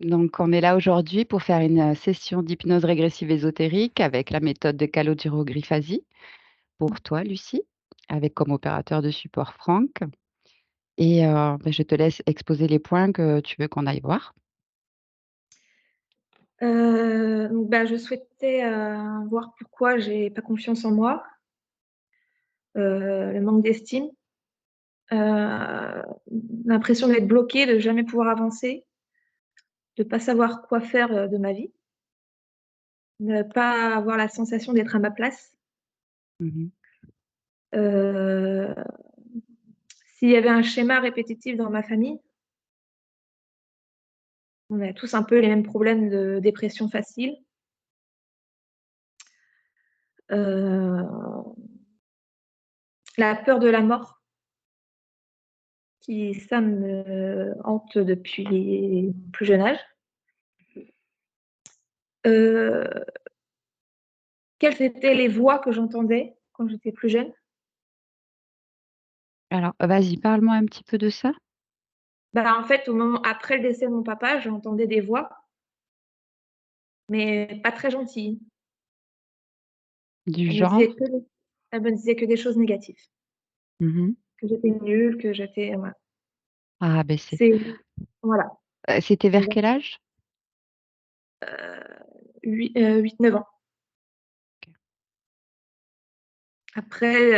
Donc, on est là aujourd'hui pour faire une session d'hypnose régressive ésotérique avec la méthode de calogyrogryphasie pour toi, Lucie, avec comme opérateur de support Franck. Et je te laisse exposer les points que tu veux qu'on aille voir. Je souhaitais voir pourquoi j'ai pas confiance en moi, le manque d'estime, l'impression d'être bloquée, de jamais pouvoir avancer, de pas savoir quoi faire, de ma vie, de pas avoir la sensation d'être à ma place. Mhm. Heu, S'il y avait un schéma répétitif dans ma famille, on a tous un peu les mêmes problèmes de dépression facile, heu, la peur de la mort qui ça me hante depuis mon plus jeune âge. Heu Quelles étaient les voix que j'entendais quand j'étais plus jeune? Alors, vas-y, parle-moi un petit peu de ça. En fait, au moment après le décès de mon papa, j'entendais des voix, mais pas très gentilles. Du Elles me genre. disaient que des elles me disaient que des choses négatives, Mhm. que j'étais nulle, que j'étais voilà. Ah, C'est voilà, c'était vers heu, quel âge? 8-9 ans. Ok. Après,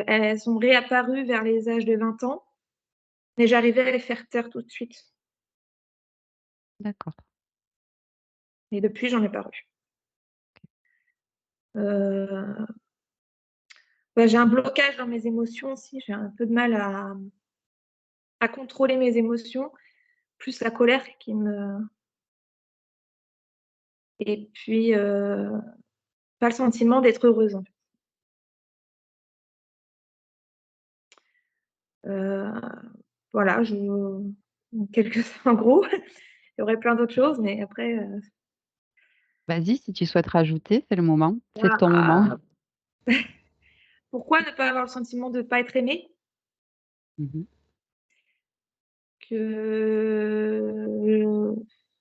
elles sont réapparues vers les âges de 20 ans, mais j'arrivais à les faire taire tout de suite D'accord. et depuis, j'en ai pas revu. Heu, j'ai un blocage dans mes émotions aussi, j'ai un peu de mal à contrôler mes émotions. Plus la colère qui me et puis, pas le sentiment d'être heureuse, en fait. Heu, voilà, en quelque en gros, il y aurait plein d'autres choses, mais après, Vas-y, si tu souhaites rajouter, c'est le moment. C'est ton moment. voilà. Pourquoi ne pas avoir le sentiment de pas être aimée? Mhm. Que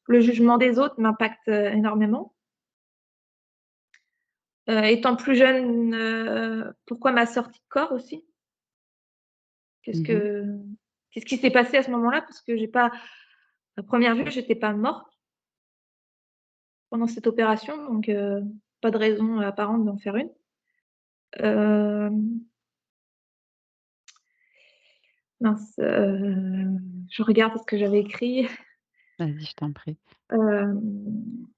le jugement des autres m'impacte, énormément. Étant plus jeune, pourquoi ma sortie de corps aussi? Qu'est-ce Mhm. que qu'est-ce qui s'est passé à ce moment-là? Parce que j'ai pas à première vue, j'étais pas morte pendant cette opération, donc pas de raison apparente d'en faire une. Hem, mince, je regarde ce que j'avais écrit. Vas-y, je t'en prie. Hem,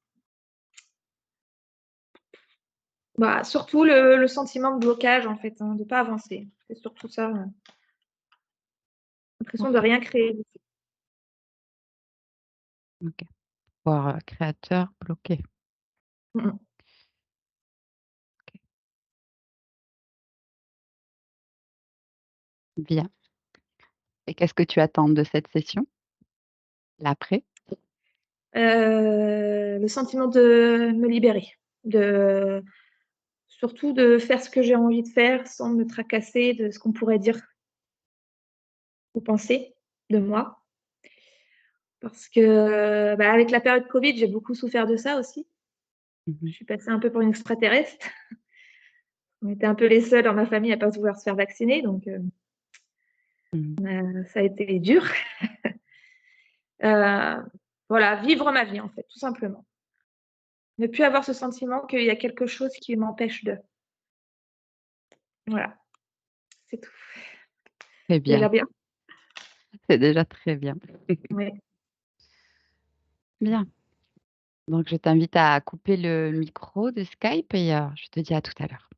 surtout le sentiment de blocage en fait, hein, de pas avancer. C'est surtout ça, l'impression de Ok. rien créer. Ok. Pouvoir créateur bloqué. Mmh mh. Ok. Bien. Et qu'est-ce que tu attends de cette session? L'après? Le sentiment de me libérer, de surtout de faire ce que j'ai envie de faire sans me tracasser de ce qu'on pourrait dire ou penser de moi. Parce que, avec la période covid, j'ai beaucoup souffert de ça aussi. Je Mhm. suis passée un peu pour une extraterrestre. On était un peu les seuls dans ma famille à pas vouloir se faire vacciner, donc Mhm. ça a été dur. Heu, voilà, vivre ma vie en fait, tout simplement. Ne plus avoir ce sentiment qu'il y a quelque chose qui m'empêche de. Voilà, c'est tout. Très C'est bien. déjà bien. C'est déjà très bien. Ouais. Bien. Donc, je t'invite à couper le micro de Skype et je te dis à tout à l'heure.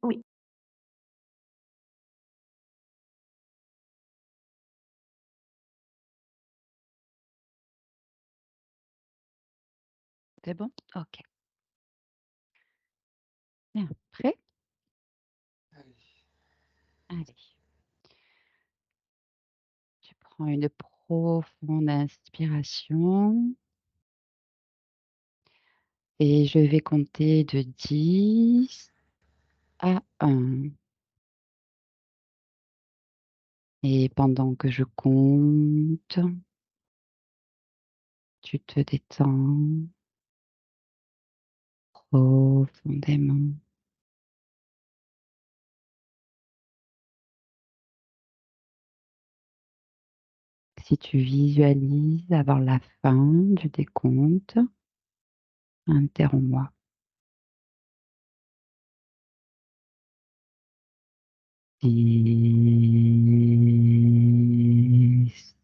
Oui. C'est bon? Ok. Bien. Prêt? Allez. Tu prends une profonde inspiration et je vais compter de 10 à 1. Et pendant que je compte, tu te détends profondément. Si tu visualises avant la fin du décompte, interromps-moi. 10,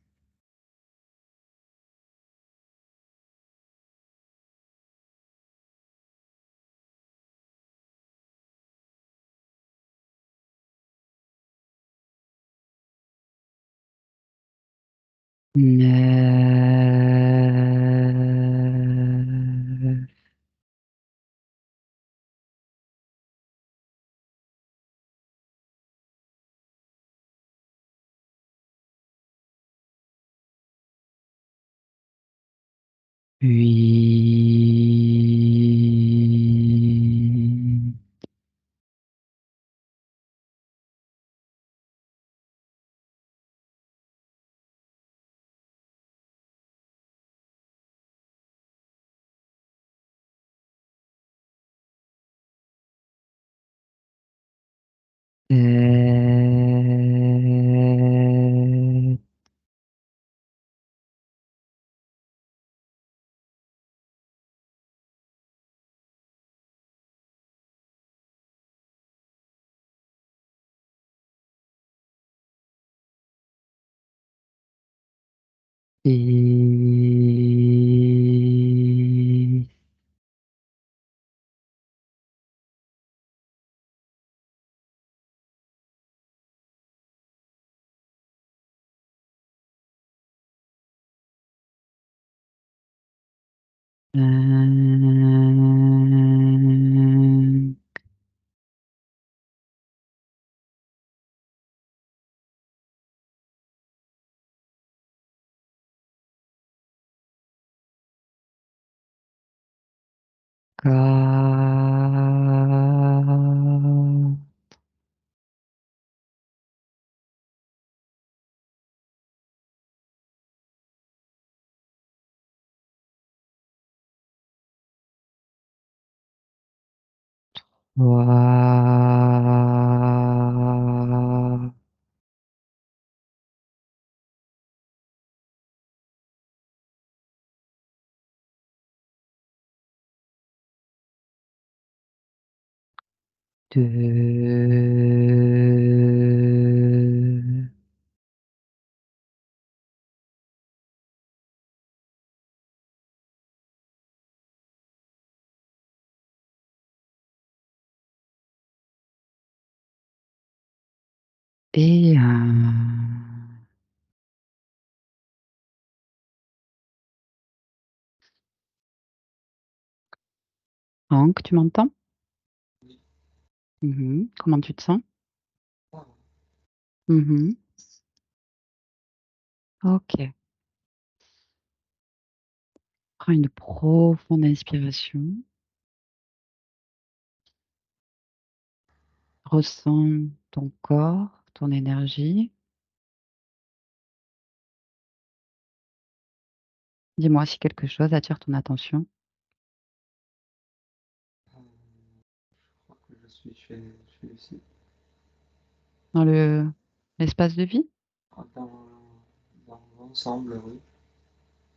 9, 8, 7, six, 5, quatre, trois, deux, et un. Hank, tu m'entends? Mhm. Comment tu te sens? Mhm. Ok. Prends une profonde inspiration. Ressens ton corps, ton énergie. Dis-moi si quelque chose attire ton attention. Je crois que je suis chez Lucie. Dans l'espace de vie? Ah, dans l'ensemble, oui.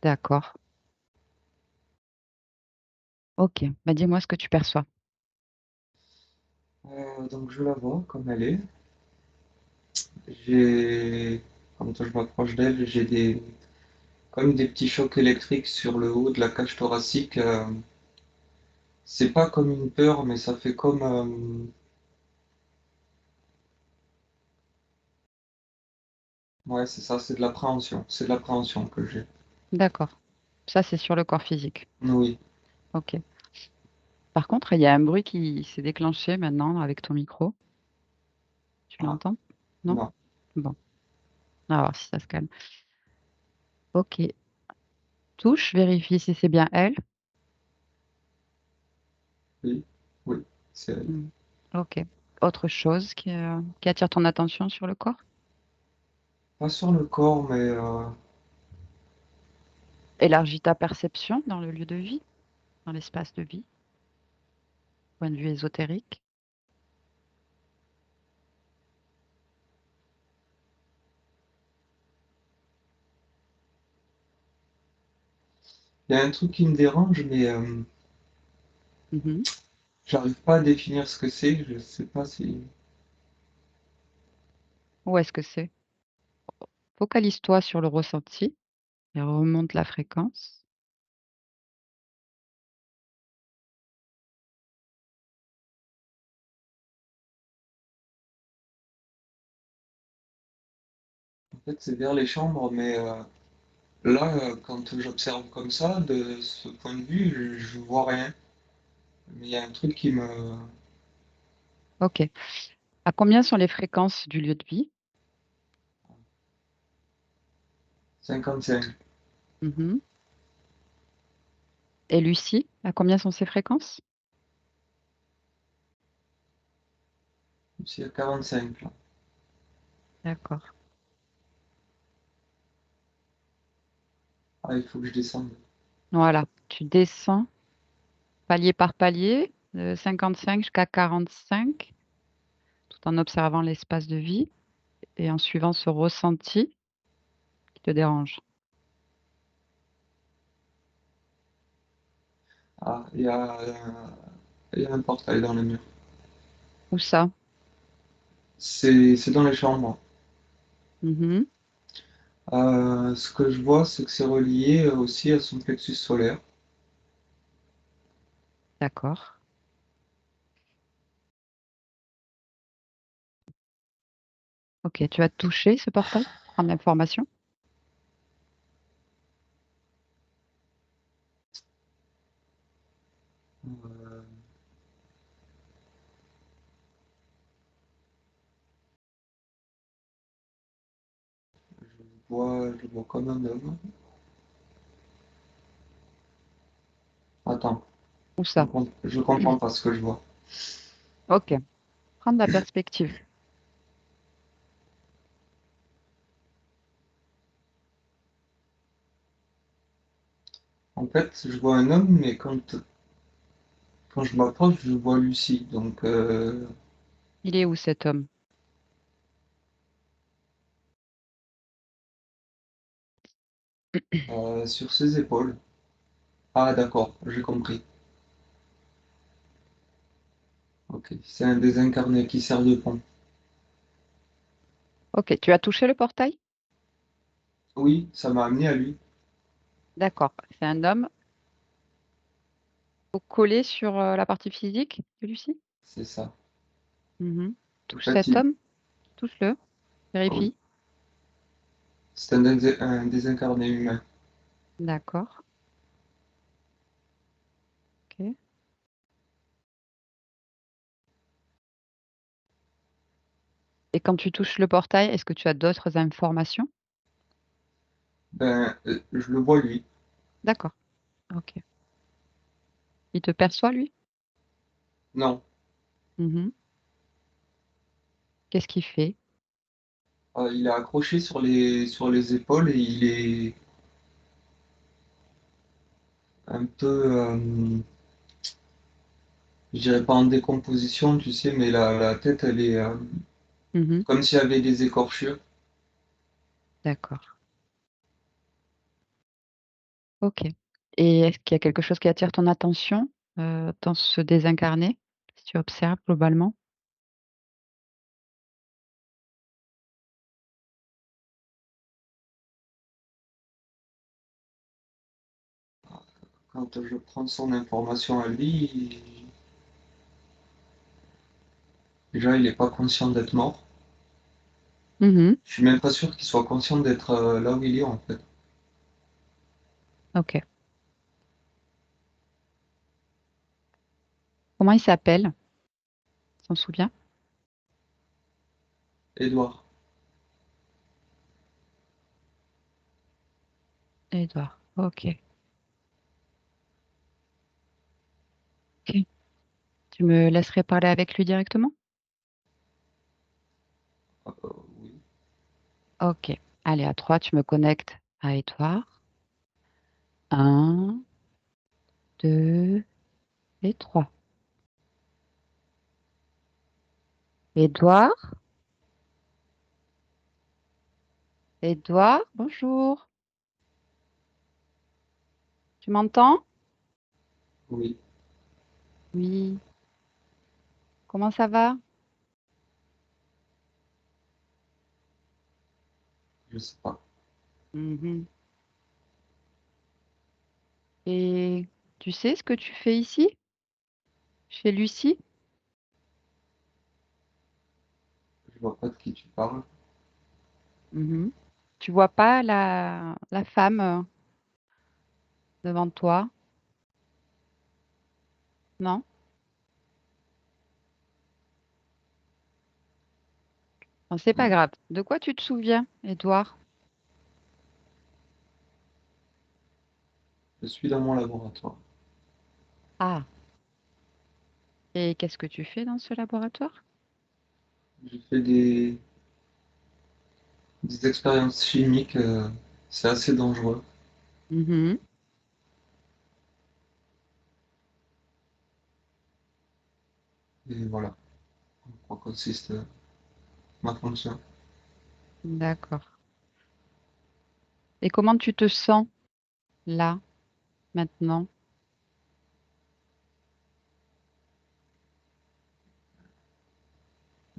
D'accord. Ok. Bah, dis-moi ce que tu perçois. Donc je la vois comme elle est. J'ai, quand je m'approche d'elle, j'ai comme des petits chocs électriques sur le haut de la cage thoracique. C'est pas comme une peur, mais ça fait comme, ouais, c'est ça, c'est de l'appréhension. C'est de l'appréhension que j'ai. D'accord. Ça, c'est sur le corps physique. Oui. Ok. Par contre, il y a un bruit qui s'est déclenché maintenant avec ton micro. Tu Ah, l'entends? Non? non. Bon. On va voir si ça se calme. Ok. Touche, vérifie si c'est bien elle. Oui. Oui. C'est elle. Hmm. Ok. Autre chose qui attire ton attention sur le corps? Pas sur le corps, mais Élargis ta perception dans le lieu de vie, dans l'espace de vie, point de vue ésotérique. Il y a un truc qui me dérange, mais Mhm. j'arrive pas à définir ce que c'est. Je sais pas si. Où est-ce que c'est? Focalise-toi sur le ressenti et remonte la fréquence. En fait, c'est vers les chambres, mais là, quand j'observe comme ça, de ce point de vue, je vois rien. Mais il y a un truc qui me. Ok. À combien sont les fréquences du lieu de vie? 55. Mhm. Et Lucie, à combien sont ses fréquences? C'est à 45 là. D'accord. Ah, il faut que je descende. Voilà. Tu descends palier par palier, de 55 jusqu'à 45, tout en observant l'espace de vie et en suivant ce ressenti qui te dérange. Ah, il y a un portail dans le mur. Où ça? C'est dans les chambres. Mhm. Ce que je vois, c'est que c'est relié aussi à son plexus solaire. D'accord. Ok, tu vas toucher ce portail, prendre l'information. Euh, je vois comme un homme. Attends, Où ça? je comprends pas ce que je vois. Ok, prendre la perspective. En fait, je vois un homme, mais quand je m'approche, je vois Lucie. Donc, Il est où cet homme? sur ses épaules. Ah, d'accord, j'ai compris. Ok, c'est un désincarné qui sert de pont. Ok, tu as touché le portail? Oui, ça m'a amené à lui. D'accord. C'est un homme collé sur la partie physique de Lucie? C'est ça. Mhm. En Touche fait, cet homme, touche-le, ah oui, vérifie. c'est un désincarné humain. D'accord. Ok. Et quand tu touches le portail, est-ce que tu as d'autres informations? Ben, je le vois lui. D'accord. Ok. Il te perçoit, lui? Non, Mhm. Qu'est-ce qu'il fait? il est accroché sur les épaules et il est un peu, je dirais pas en décomposition, tu sais, mais la tête, elle est Mhm. comme s'il y avait des écorchures. D'accord. Ok. Et est-ce qu'il y a quelque chose qui attire ton attention dans ce désincarné, si tu observes globalement? Quand je prends son information à lui, déjà, il n'est pas conscient d'être mort. Mhm. Je suis même pas sûr qu'il soit conscient d'être là où il est, en fait. Ok. Comment il s'appelle? T'en souviens? Edouard. Edouard. Ok. Ok. Tu me laisserais parler avec lui directement? Oui. Ok. Allez, à trois, tu me connectes à Edouard. Un, 2 et 3. Édouard? Édouard, bonjour. Tu m'entends? Oui, Oui. Comment ça va? je sais pas. Mhm. Et tu sais ce que tu fais ici, chez Lucie? Je vois pas de qui tu parles. Mhm. Tu vois pas la femme devant toi? Non? Bon, c'est pas Non. grave. De quoi tu te souviens, Édouard? Je suis dans mon laboratoire. Ah, et qu'est-ce que tu fais dans ce laboratoire? J'ai fait des expériences chimiques. C'est assez dangereux. Mhm. Et voilà, en quoi consiste ma fonction. D'accord. Et comment tu te sens là, maintenant?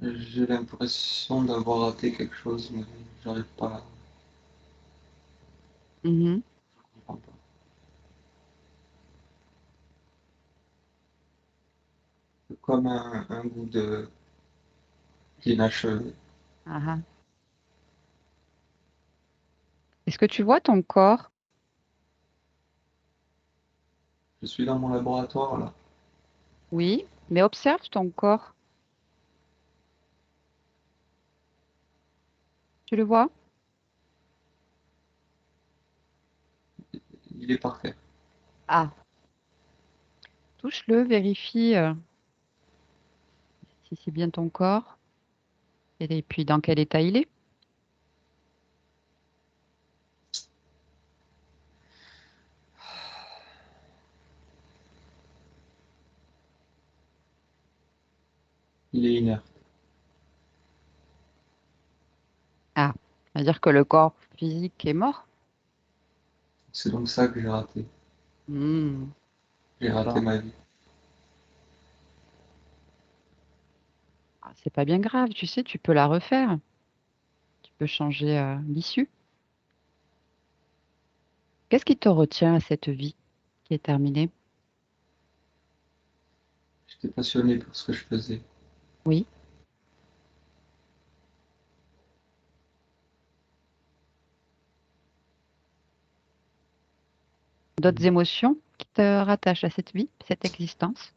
J'ai l'impression d'avoir raté quelque chose, mais j'arrive pas, Mhm. je comprends pas. C'est comme un goût d'inachevé. Ah, ah. Est-ce que tu vois ton corps? Je suis dans mon laboratoire là. Oui, mais observe ton corps. Tu le vois? Il est parfait. Ah, touche-le, vérifie si c'est bien ton corps et puis dans quel état il est. Il est inerte. Ah, c'est-à-dire que le corps physique est mort? C'est donc ça que j'ai raté. Hmm, J'ai raté bon, ma vie. ah, c'est pas bien grave, tu sais, tu peux la refaire. Tu peux changer l'issue. Qu'est-ce qui te retient à cette vie qui est terminée? J'étais passionné par ce que je faisais. Oui. D'autres émotions qui te rattachent à cette vie, cette existence?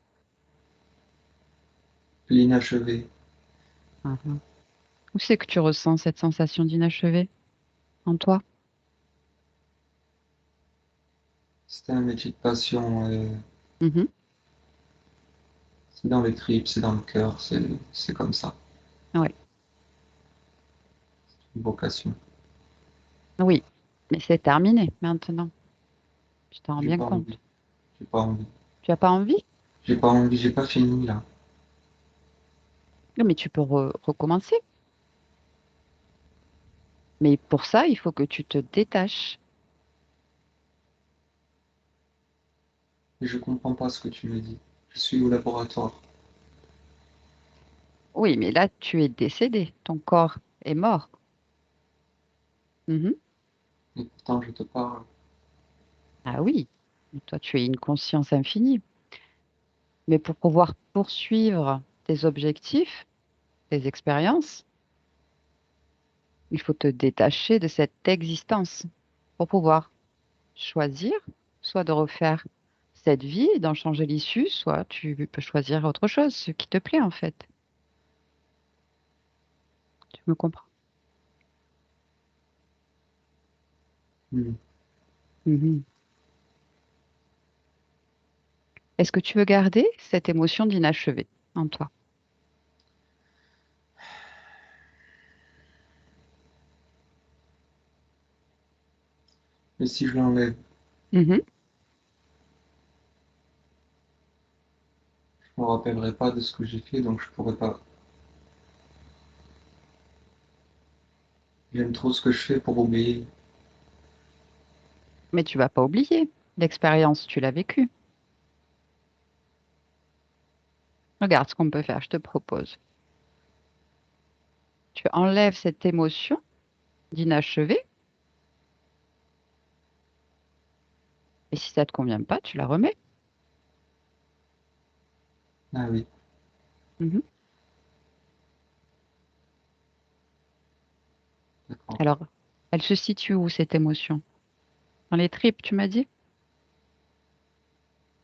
L'inachevé. Mhm. Où c'est que tu ressens cette sensation d'inachevé en toi? C'était un métier de passion. Mhm. C'est dans les tripes, c'est dans le cœur, c'est comme ça. Oui, Une vocation. oui, mais c'est terminé maintenant. Tu t'en rends J'ai bien pas compte. envie. J'ai pas envie. Tu n'as pas envie? J'ai pas envie, j'ai pas fini là. Non, mais tu peux recommencer. Mais pour ça, il faut que tu te détaches. Et je comprends pas ce que tu me dis. Je suis au laboratoire. Oui, mais là, tu es décédé. Ton corps est mort. Mhm. Et pourtant je te parle. Ah oui, mais toi, tu es une conscience infinie. Mais pour pouvoir poursuivre tes objectifs, tes expériences, il faut te détacher de cette existence pour pouvoir choisir soit de refaire cette vie et d'en changer l'issue, soit tu peux choisir autre chose, ce qui te plaît en fait. Tu me comprends? Hmm. Mhm. Est-ce que tu veux garder cette émotion d'inachevé en toi? Et si je l'enlève? Mhm. Je me rappellerai pas de ce que j'ai fait, donc je pourrais pas. J'aime trop ce que je fais pour oublier. Mais tu vas pas oublier. L'expérience, tu l'as vécue. Regarde ce qu'on peut faire, je te propose. Tu enlèves cette émotion d'inachevé, et si ça te convient pas, tu la remets. Ah oui, Mhm. d'accord. Alors, elle se situe où cette émotion? Dans les tripes, tu m'as dit?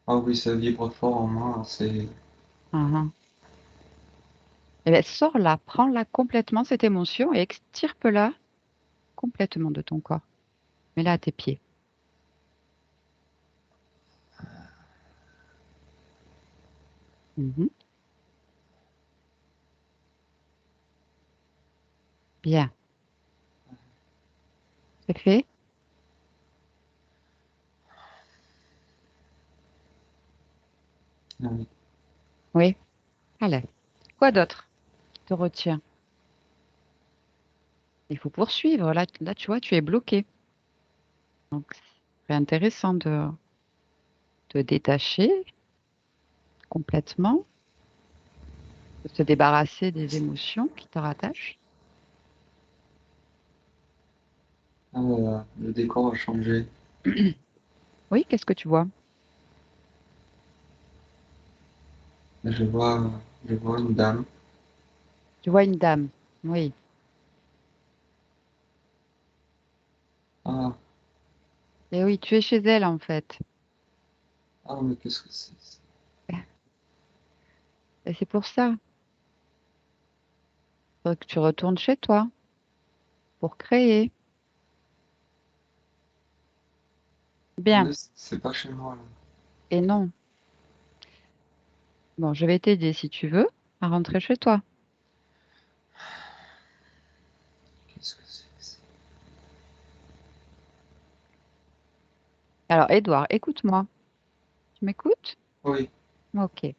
Ah oui, ça vibre fort en moi, c'est. Ah, eh bien, sors-la, prends-la complètement, cette émotion, et extirpe-la complètement de ton corps. Mets-la à tes pieds. Mhm. Bien, c'est fait? Ah oui. Oui. Allez. Quoi d'autre qui te retient? Il faut poursuivre. Là, tu vois, tu es bloqué. Donc, c'est intéressant de te détacher complètement, de se débarrasser des émotions qui te rattachent. Ah, le décor a changé. Oui, qu'est-ce que tu vois? Je vois, je vois une dame. Tu vois une dame. Oui. Ah, Et oui, tu es chez elle en fait. ah, mais qu'est-ce que c'est? Et c'est pour ça. Faudrait que tu retournes chez toi pour créer. Bien. Mais c'est pas chez moi, là. Et non. Bon, je vais t'aider si tu veux à rentrer chez toi. Qu'est-ce que c'est? Alors, Edouard, écoute-moi. Tu m'écoutes? Oui, Ok.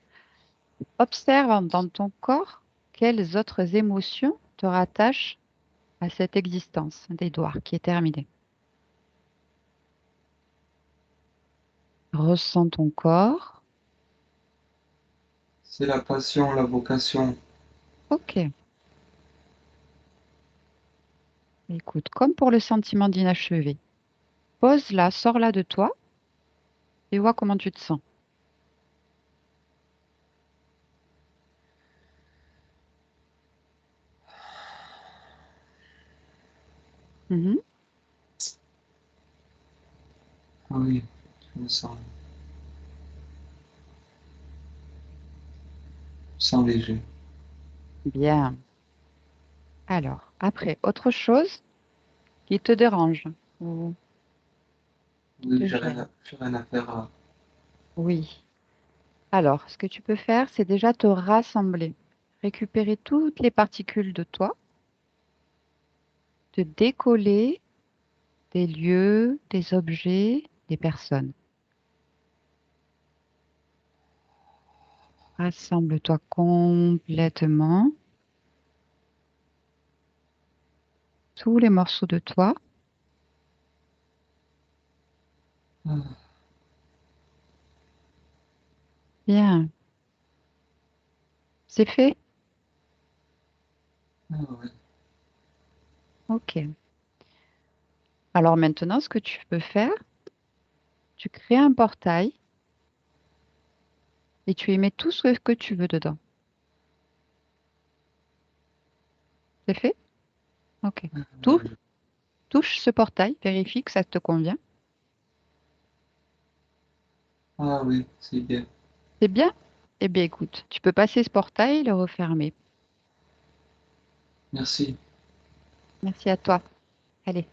Observe dans ton corps quelles autres émotions te rattachent à cette existence d'Edouard qui est terminée. Ressens ton corps. c'est la passion, la vocation. Ok. Écoute, comme pour le sentiment d'inachevé, pose-la, sors-la de toi et vois comment tu te sens. Mhm. Ah oui, je me sens léger. Bien. Alors, après, autre chose qui te dérange ou qui Oui, te gêne. j'ai rien à faire à. Oui. Alors, ce que tu peux faire, c'est déjà te rassembler, récupérer toutes les particules de toi, te décoller des lieux, des objets, des personnes. Rassemble-toi complètement, tous les morceaux de toi. Ah, Bien, c'est fait. ah ouais. Ok. Alors maintenant, ce que tu peux faire, tu crées un portail et tu y mets tout ce que tu veux dedans. C'est fait? Ok. Tou- Euh, touche ce portail, vérifie que ça te convient. Ah oui, c'est bien. C'est bien? Eh bien, écoute, tu peux passer ce portail et le refermer. Merci. Merci à toi. Allez,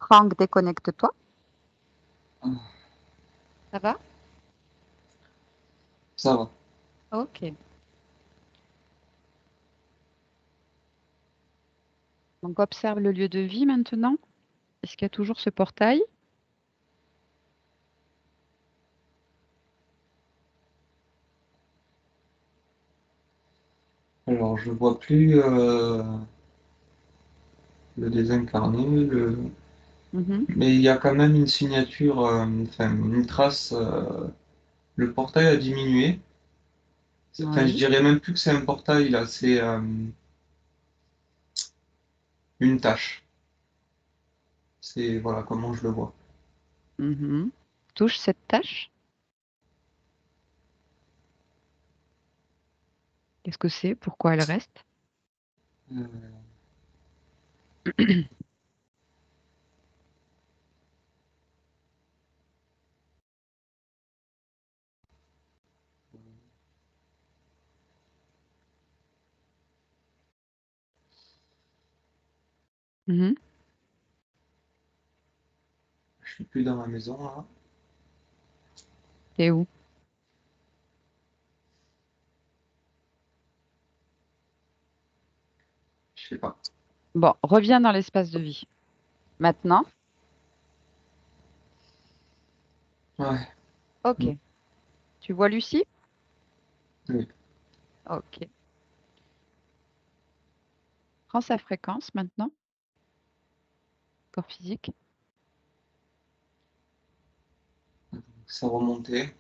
Franck, déconnecte-toi. Ah, Ça va? ça va. Ok. Donc, observe le lieu de vie maintenant. Est-ce qu'il y a toujours ce portail? je vois plus le désincarné, Mhm. mais il y a quand même une signature, enfin une trace. Le portail a diminué. Enfin, je Oui. dirais même plus que c'est un portail là, c'est une tâche. C'est voilà comment je le vois. Mhm. Touche cette tâche. Qu'est-ce que c'est? Pourquoi elle reste? Euh, Mhm. je suis plus dans ma maison là. T'es où? Je sais pas. Bon, reviens dans l'espace de vie. Maintenant. Ouais. Ok. Tu vois Lucie? Oui. Ok. Prends sa fréquence maintenant. Corps physique. Ça remontait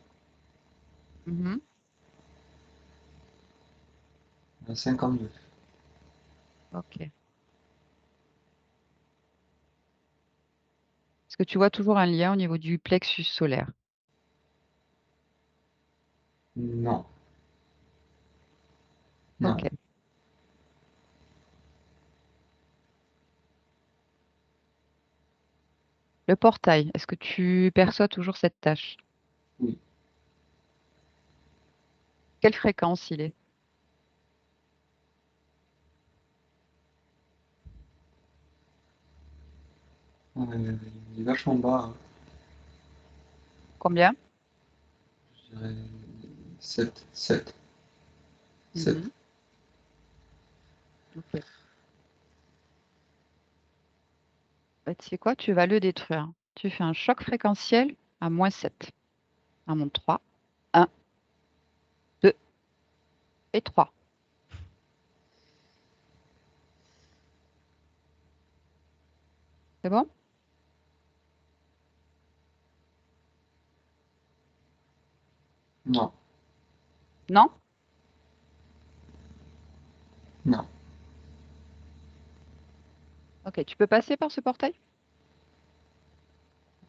Mhm. à 52. Ok. Est-ce que tu vois toujours un lien au niveau du plexus solaire? Non, Ok. non. Le portail, est-ce que tu perçois toujours cette tâche? Oui. Quelle fréquence il est? Il est vachement bas, hein. Combien? Je dirais 7, 7, 7. Mhm. Ok. Bah, tu sais quoi? Tu vas le détruire. Tu fais un choc fréquentiel à -7. À monte 3. 1, 2 et 3. C'est bon? Non, Non? non. Ok, tu peux passer par ce portail?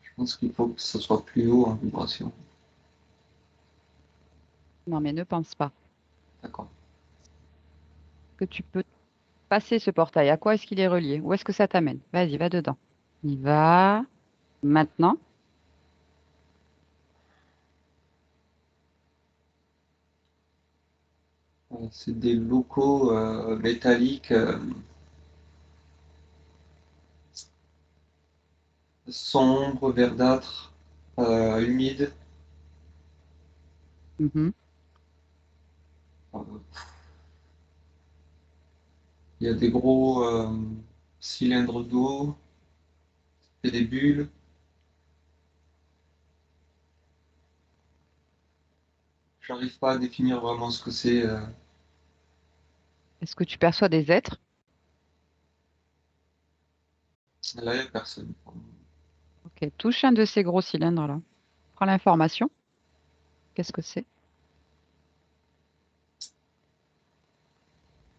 Je pense qu'il faut que ce soit plus haut en vibration. Non, mais ne pense pas D'accord. que tu peux passer ce portail. À quoi est-ce qu'il est relié? Où est-ce que ça t'amène? Vas-y, va dedans. Y va. Maintenant. C'est des locaux métalliques sombres, verdâtres, humides. Mhm. Euh, Il y a des gros cylindres d'eau et des bulles. J'arrive pas à définir vraiment ce que c'est. Est-ce que tu perçois des êtres? Là, il n'y a personne. Ok, touche un de ces gros cylindres-là. Prends l'information. Qu'est-ce que c'est?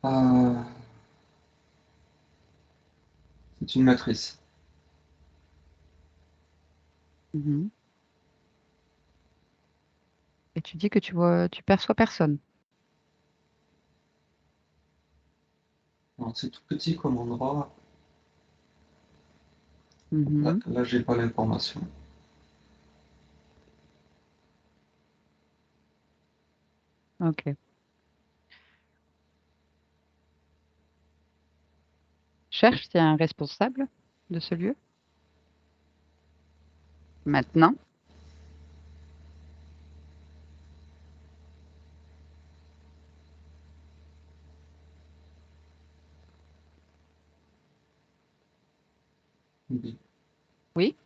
Euh, c'est une matrice. Mhm. Et tu dis que tu perçois personne. Alors, c'est tout petit comme endroit. Là, Mhm. là, j'ai pas l'information. Ok. Cherche, c'est un responsable de ce lieu. Maintenant. Oui. Oui?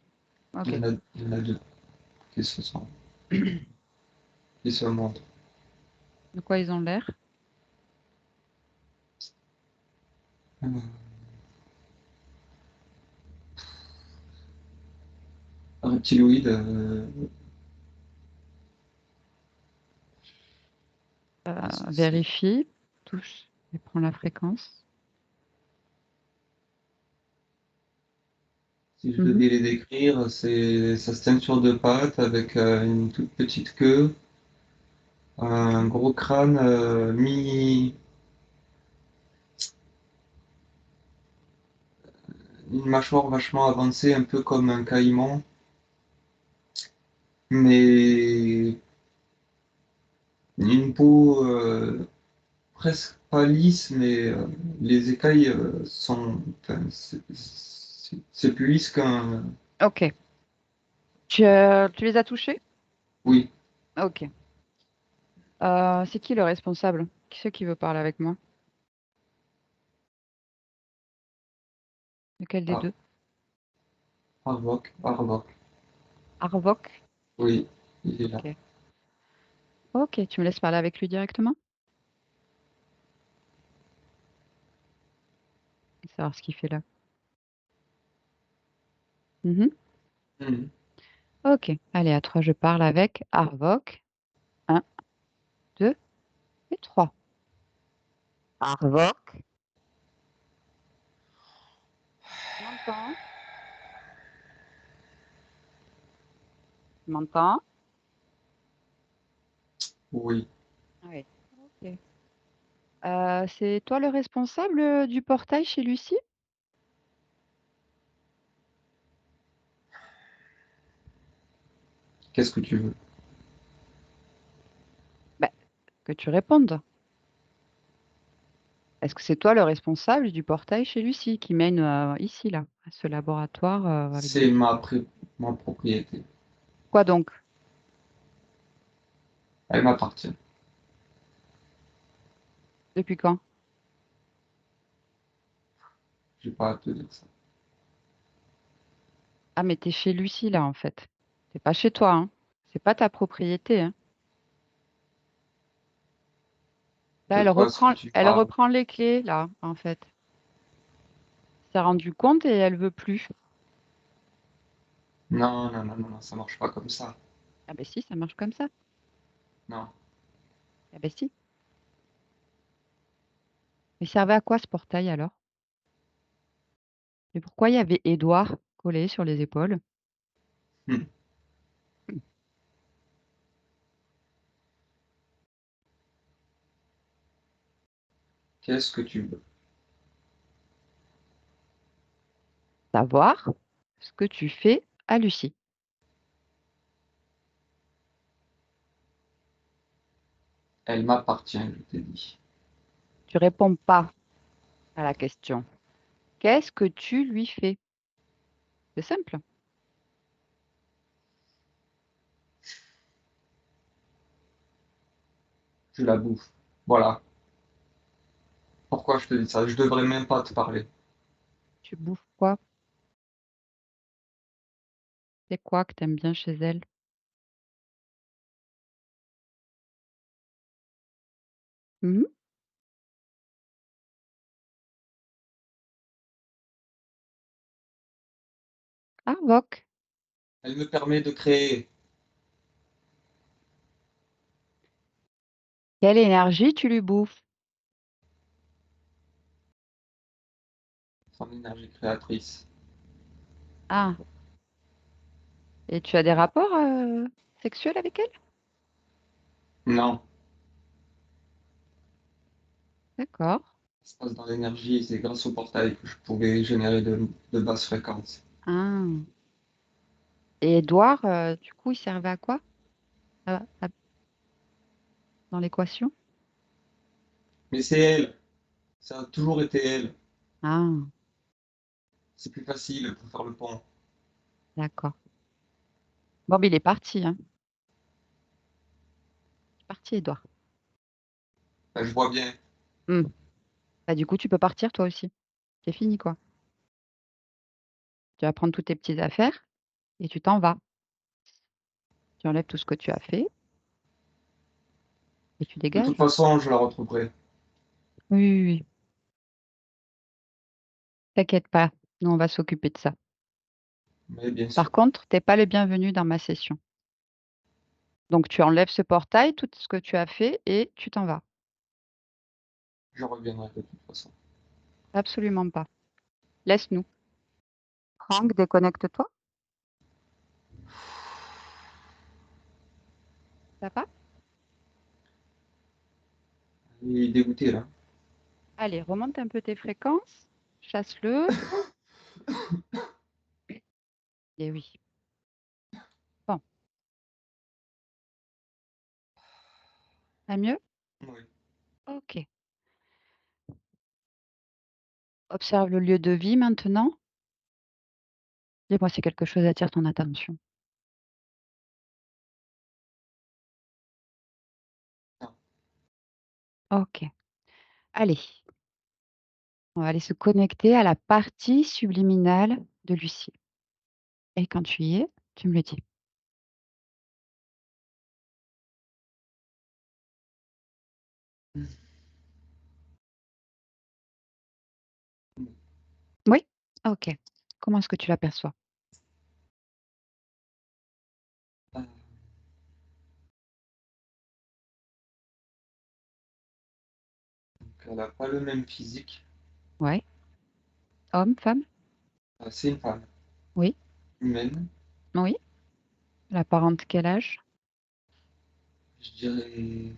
Il y Ok. en a, il y en a deux qui se sont, qui se montrent. De quoi ils ont l'air? Reptiloïde, qu'est-ce que c'est? Vérifie, touche et prends la fréquence. Si je Mhm. devais les décrire, ça se tient sur deux pattes avec une toute petite queue, un gros crâne, une mâchoire vachement avancée, un peu comme un caïman, mais une peau presque pas lisse, mais les écailles sont, enfin, c'est plus lisse qu'un, Ok. Tu les as touchés? oui, Ok. C'est qui le responsable? Qui c'est qui veut parler avec moi? Lequel des ah, deux? Arvok, Arvok, Arvok? oui, il est là. Ok. Ok, tu me laisses parler avec lui directement? Savoir ce qu'il fait là. Mhm. Mhm. Ok. Allez, à trois, je parle avec Arvok. Un, deux et trois. Arvok. Tu m'entends? Tu m'entends? Oui, Oui. Ok. C'est toi le responsable du portail chez Lucie? qu'est-ce que tu veux? Bah, que tu répondes. Est-ce que c'est toi le responsable du portail chez Lucie qui mène ici, là, à ce laboratoire avec des... C'est ma propriété. Quoi donc? Elle m'appartient. Depuis quand? J'ai pas à te dire ça. Ah, mais t'es chez Lucie, là, en fait. T'es pas chez toi, hein. C'est pas ta propriété, hein. Là, De quoi est-ce que tu elle parles? reprend les clés, là, en fait. Elle s'est rendue compte et elle veut plus. Non, non, non, non, non, ça marche pas comme ça. Ah ben si, ça marche comme ça. Non. Ah ben si. Mais servait à quoi ce portail alors? Et pourquoi il y avait Édouard collé sur les épaules? Hmm. Hmm. Qu'est-ce que tu veux? Savoir ce que tu fais à Lucie. Elle m'appartient, je t'ai dit. Tu réponds pas à la question. Qu'est-ce que tu lui fais? C'est simple. Je la bouffe. Voilà. Pourquoi je te dis ça? Je devrais même pas te parler. Tu bouffes quoi? C'est quoi que t'aimes bien chez elle? Mhm. Ah, Voc. Elle me permet de créer. Quelle énergie tu lui bouffes? Son énergie créatrice. Ah, et tu as des rapports sexuels avec elle? Non. D'accord. Ça se passe dans l'énergie et c'est grâce au portail que je pouvais générer de basses fréquences. Ah. Et Édouard, du coup, il servait à quoi dans l'équation? Mais c'est elle. Ça a toujours été elle. Ah, C'est plus facile pour faire le pont. d'accord. Bon, ben, il est parti, hein. Il est parti, Édouard. Ben, je vois bien. Hmm. Bah, du coup, tu peux partir toi aussi. C'est fini, quoi. Tu vas prendre toutes tes petites affaires et tu t'en vas. Tu enlèves tout ce que tu as fait et tu De toute dégages. façon, je la retrouverai. Oui, oui, oui. T'inquiète pas, nous, on va s'occuper de ça. Mais bien Par sûr, contre, tu es pas le bienvenu dans ma session. Donc tu enlèves ce portail, tout ce que tu as fait et tu t'en vas. je reviendrai de toute façon. Absolument pas. Laisse-nous. Franck, déconnecte-toi. Ça va? Il est dégoûté là. Allez, remonte un peu tes fréquences. Chasse-le. Et oui. Bon, va mieux? Oui. Ok. Observe le lieu de vie maintenant. Dis-moi si quelque chose attire ton attention. Non. Ok. Allez, on va aller se connecter à la partie subliminale de Lucie. Et quand tu y es, tu me le dis. Oui? Ok. Comment est-ce que tu l'aperçois? Euh, Elle n'a pas le même physique. Ouais. Homme, femme? C'est une femme Oui. humaine. Oui. L'apparente quel âge? Je dirais,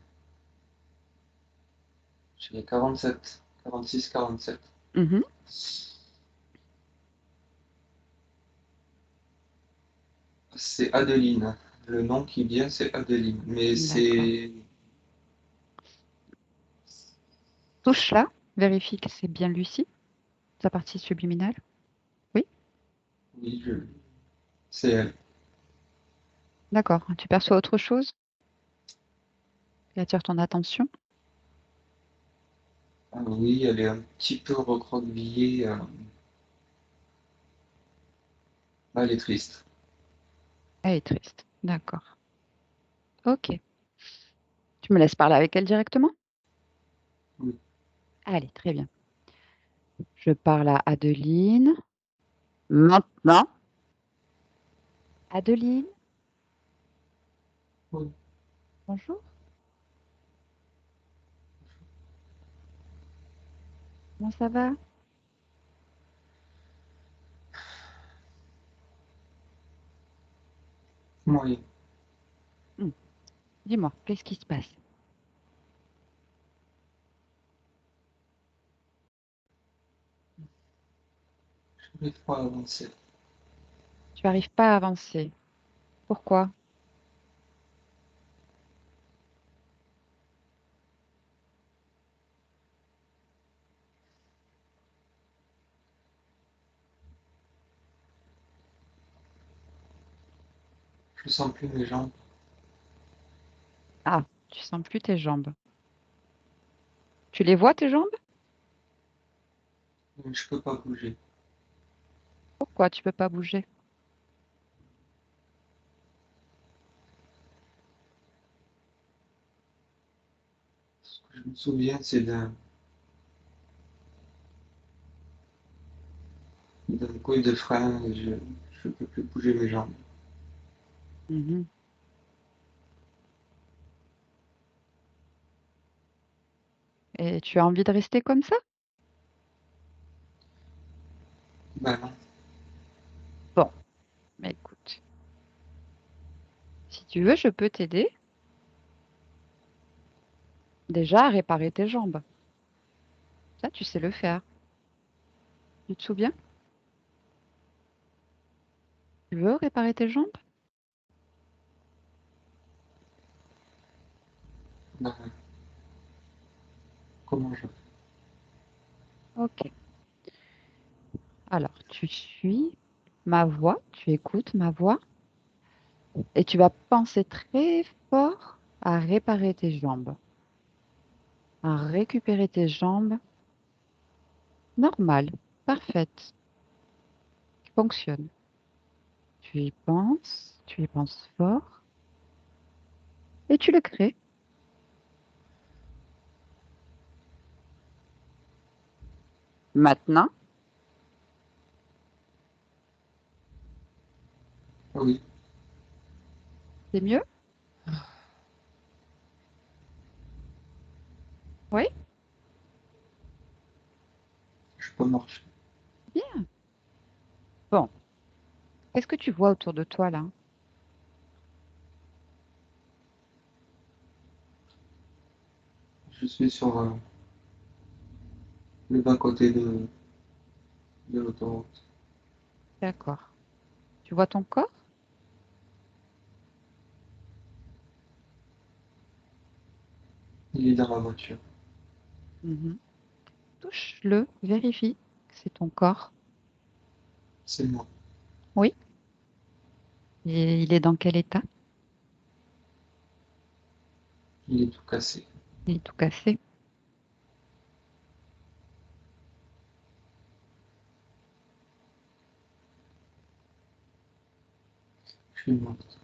je dirais 47, 46, 47. Mhm. C'est Adeline. Le nom qui vient, c'est Adeline. Mais D'accord. c'est. Touche-la. Vérifie que c'est bien Lucie, sa partie subliminale. Oui. Oui, c'est elle. D'accord. Tu perçois autre chose qui attire ton attention? Ah oui, elle est un petit peu recroquevillée. Elle est triste. Elle est triste. D'accord. Ok. Tu me laisses parler avec elle directement? Oui. Allez, très bien. Je parle à Adeline. Maintenant. Adeline, Oui. bonjour. Comment ça va? Oui. Hmm. Dis-moi, qu'est-ce qui se passe? Je n'arrive pas à avancer. Tu n'arrives pas à avancer. Pourquoi? Je sens plus mes jambes. Ah, tu sens plus tes jambes. Tu les vois, tes jambes? Je peux pas bouger. Pourquoi tu peux pas bouger? Ce que je me souviens, c'est d'un coup de frein et je peux plus bouger mes jambes. Mhm. Et tu as envie de rester comme ça? Ben non. Bon, mais écoute, si tu veux, je peux t'aider déjà à réparer tes jambes. Ça, tu sais le faire. Tu te souviens? Tu veux réparer tes jambes? Ben, comment je fais? Ok. Alors, tu suis ma voix, tu écoutes ma voix et tu vas penser très fort à réparer tes jambes, à récupérer tes jambes normales, parfaites, qui fonctionnent. Tu y penses fort et tu le crées. Maintenant, Oui, C'est mieux? Oui? je peux marcher. Bien. Bon, qu'est-ce que tu vois autour de toi là? Je suis sur le bas-côté de l'autoroute. D'accord. Tu vois ton corps? Il est dans la voiture. Mhm. Touche-le, vérifie que c'est ton corps. C'est moi. Oui. Et il est dans quel état? Il est tout cassé. Il est tout cassé. Je suis morte.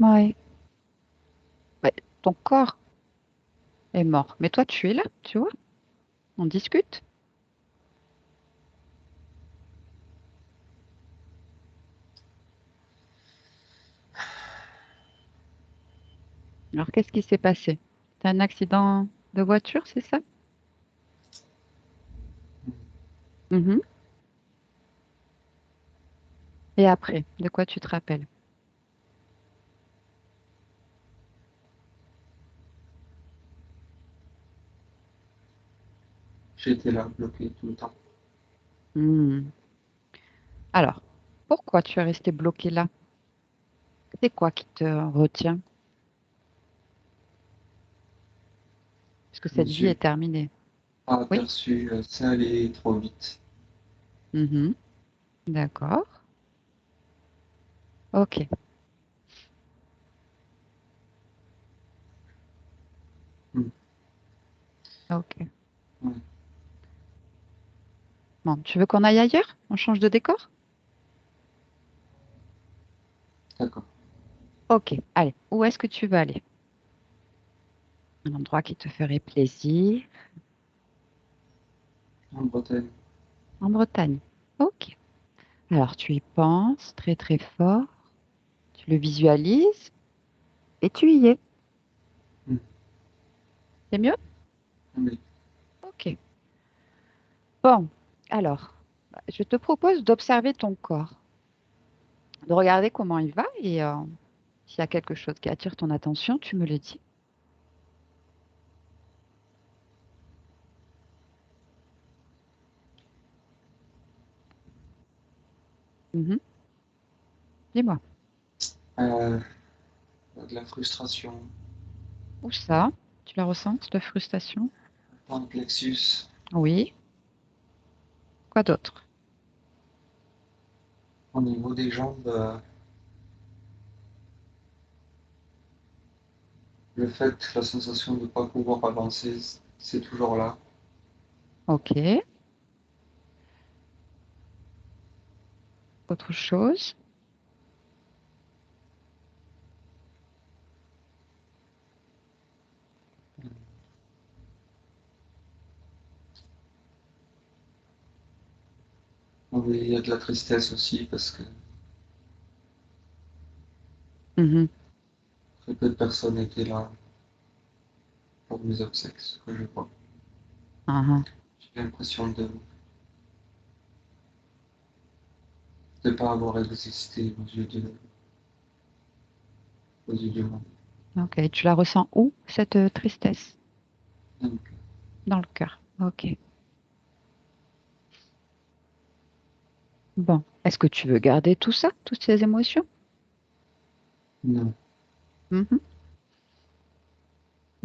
Oui. Ouais, ton corps est mort. Mais toi, tu es là, tu vois? On discute. Alors, qu'est-ce qui s'est passé? C'est un accident de voiture, c'est ça? Mhm. Et après, de quoi tu te rappelles? J'étais là, bloqué tout le temps. Hmm. Alors, pourquoi tu es resté bloqué là? C'est quoi qui te retient? Parce que Je me cette vie est suis terminée. pas Oui? aperçu, ça allait trop vite. Mhm. D'accord. Ok. Hmm. Ok. Ouais, Bon, tu veux qu'on aille ailleurs? On change de décor? d'accord. Ok. Allez, où est-ce que tu veux aller? Un endroit qui te ferait plaisir. En Bretagne, En Bretagne. Ok. Alors, tu y penses très très fort. Tu le visualises et tu y es. hmm. C'est mieux? Oui, Ok. Bon, alors, je te propose d'observer ton corps, de regarder comment il va et s'il y a quelque chose qui attire ton attention, tu me le dis. Mhm. Dis-moi. Euh, de la frustration, Où ça? Tu la ressens, cette frustration? dans le plexus, Oui. Quoi d'autre? au niveau des jambes, le fait, la sensation de ne pas pouvoir avancer, c'est toujours là. Ok. Autre chose? Oui, il y a de la tristesse aussi parce que Mhm. très peu de personnes étaient là pour mes obsèques, ce que je vois. Ah, J'ai l'impression de ne pas avoir existé aux yeux du monde. ah. Ok. Tu la ressens où, cette tristesse? Donc, Dans le cœur. Ok. Bon. Est-ce que tu veux garder tout ça, toutes ces émotions? non, Mhm.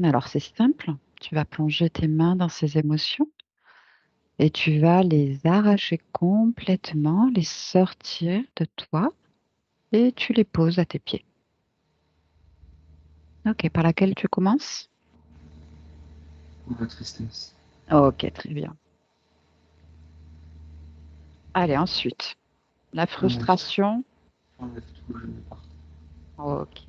Alors, c'est simple. Tu vas plonger tes mains dans ces émotions et tu vas les arracher complètement, les sortir de toi et tu les poses à tes pieds. Ok. Par laquelle tu commences? la tristesse. Ok, très bien. Allez, ensuite, la J'enlève, frustration. j'enlève tout, je me pars. Ok.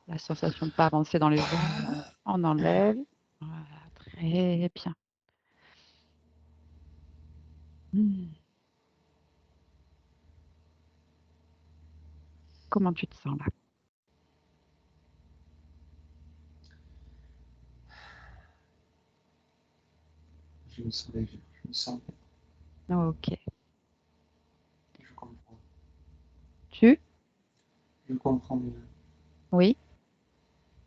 La sensation de ne pas avancer dans les jambes. On enlève. Voilà, très bien. Hmm. comment tu te sens là? Je me sens léger, je me sens bien, Ok. je comprends. Tu? Je comprends mieux. Oui?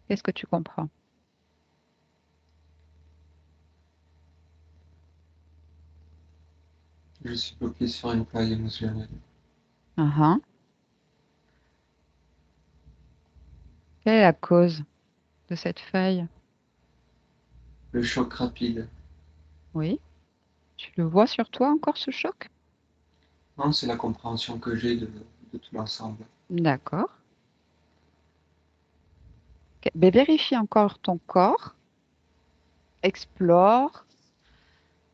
Qu'est-ce que tu comprends? Je suis bloqué sur une faille émotionnelle. Ah, quelle est la cause de cette faille? Le choc rapide. Oui? Tu le vois sur toi encore ce choc? Non, c'est la compréhension que j'ai de tout l'ensemble. D'accord. Ok. Ben, vérifie encore ton corps. Explore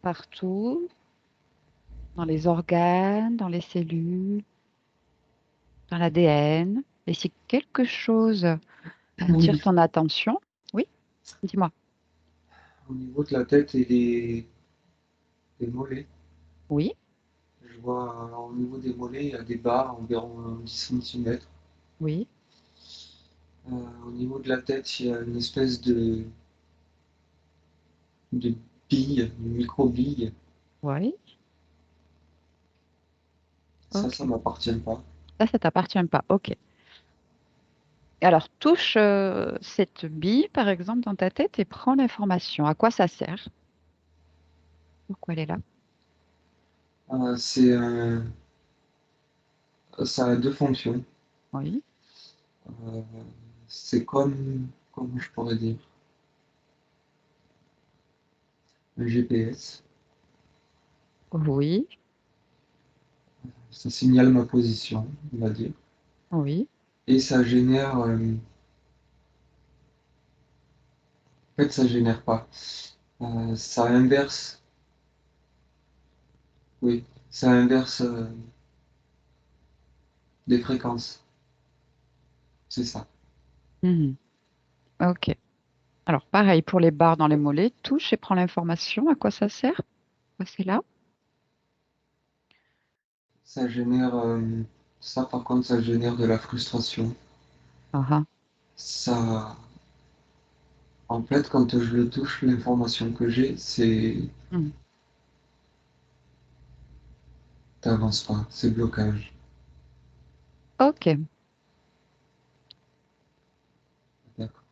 partout, dans les organes, dans les cellules, dans l'ADN. Et si quelque chose attire Oui, ton attention, oui, dis-moi. au niveau de la tête et des mollets, Oui, je vois au niveau des mollets, il y a des barres environ 10 centimètres. oui, Au niveau de la tête, il y a une espèce de bille, une micro-bille. oui. Ça Ok. m'appartient pas. Ça t'appartient pas. Ok. Alors, touche cette bille, par exemple, dans ta tête et prends l'information. À quoi ça sert? Pourquoi elle est là? C'est ça a deux fonctions. Oui, Euh, c'est comme, comment je pourrais dire, un GPS. oui, Ça signale ma position, on va dire. oui, Et ça génère, en fait, ça génère pas. Ça inverse, oui, ça inverse des fréquences. C'est ça. mhm. Ok. Alors, pareil pour les barres dans les mollets, touche et prends l'information. À quoi ça sert? Pourquoi c'est là? Ça génère, ça par contre, ça génère de la frustration. Ah, ah. Ça, en fait, quand je le touche, l'information que j'ai, c'est Mhm. t'avances pas, c'est blocage. Ok, D'accord.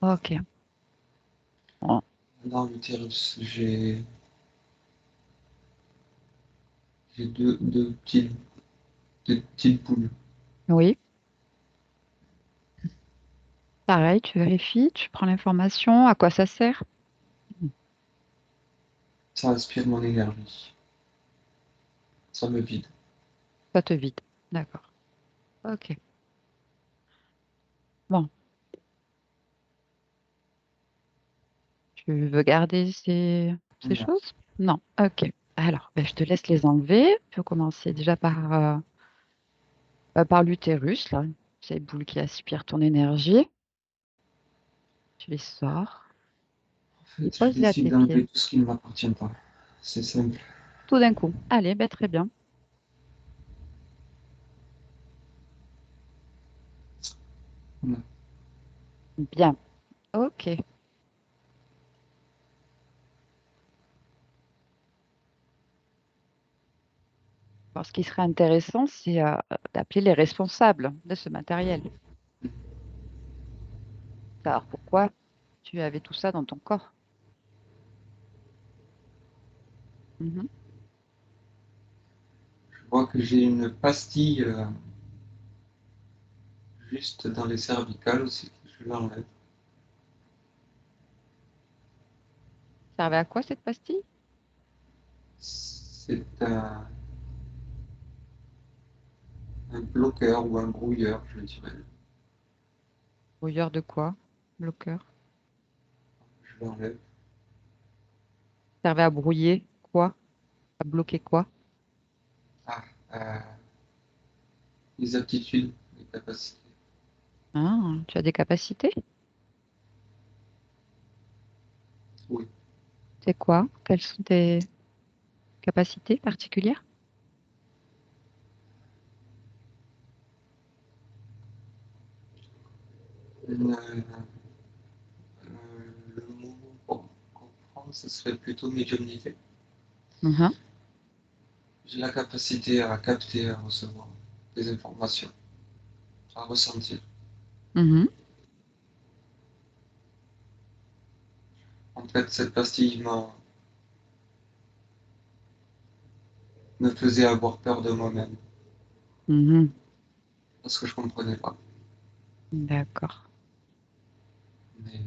ok. Bon. Dans l'utérus, j'ai deux petites boules. Oui, pareil, tu vérifies, tu prends l'information. À quoi ça sert? Mhm. Ça aspire mon énergie. Ça me vide. Ça te vide. D'accord. Ok. Bon, tu veux garder ces Non. choses? Non. Ok. Alors, ben, je te laisse les enlever. Tu peux commencer déjà par l'utérus, là. Ces boules qui aspirent ton énergie. Tu les sors En et fait, je pose-les à décide tes pieds. d'enlever tout ce qui ne m'appartient pas. C'est simple. Tout d'un coup. Allez, ben, très bien. Voilà. Bien. Ok. Alors, ce qui serait intéressant, c'est d'appeler les responsables de ce matériel. Savoir pourquoi tu avais tout ça dans ton corps. Mhm. Je vois que j'ai une pastille juste dans les cervicales aussi. Je l'enlève. Ça servait à quoi cette pastille? C'est un bloqueur ou un brouilleur, je dirais. Brouilleur de quoi? Bloqueur. Je l'enlève. Ça servait à brouiller quoi? À bloquer quoi? Ah, les aptitudes, les capacités. Ah, tu as des capacités? Oui. C'est quoi? Quelles sont tes capacités particulières? Le mot pour comprendre, ce serait plutôt médiumnité. Mhm. J'ai la capacité à capter, à recevoir des informations, à ressentir. Mhm. En fait, cette pastille me faisait avoir peur de moi-même, Mhm. parce que je comprenais pas. D'accord. Mais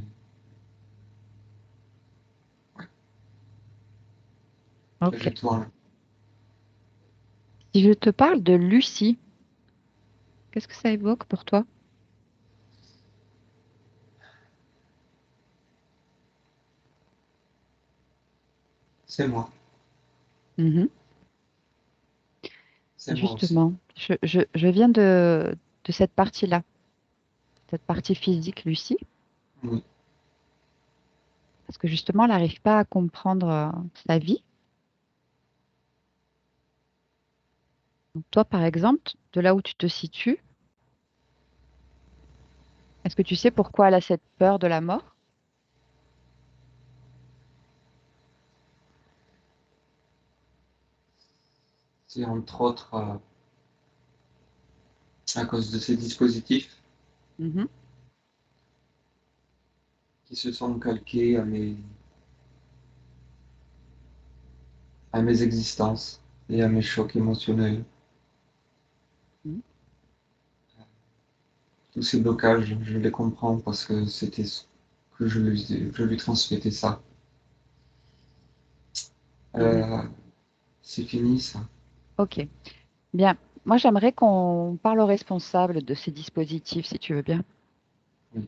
ouais, là, Ok. j'ai tout enlevé. Si je te parle de Lucie, qu'est-ce que ça évoque pour toi? C'est moi, Mhm. c'est moi aussi. Justement, je viens de cette partie-là, cette partie physique, Lucie, Oui, parce que justement, elle n'arrive pas à comprendre sa vie. Donc, toi, par exemple, de là où tu te situes, est-ce que tu sais pourquoi elle a cette peur de la mort? c'est entre autres à cause de ces dispositifs Mhm. qui se sont calqués à mes existences et à mes chocs émotionnels. Mhm. Tous ces blocages, je les comprends parce que c'était ce que je lui transmettais ça. Mhm. Euh, c'est fini ça. Ok, bien. Moi, j'aimerais qu'on parle au responsable de ces dispositifs, si tu veux bien. Oui.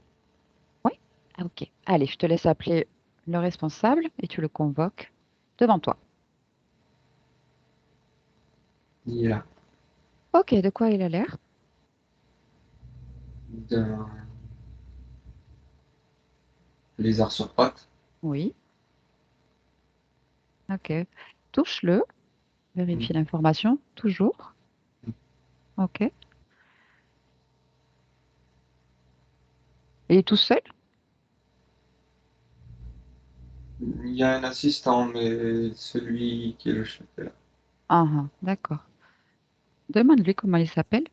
Oui? Ah, ok. Allez, je te laisse appeler le responsable et tu le convoques devant toi. Il y a Ok, de quoi il a l'air? d'un lézard sur pattes. Oui. Ok. Touche-le. Mm. Vérifie l'information. Toujours. Ok. Il est tout seul? Il y a un assistant, mais celui qui est le chef est là. Ah, ah, d'accord. Demande-lui comment il s'appelle.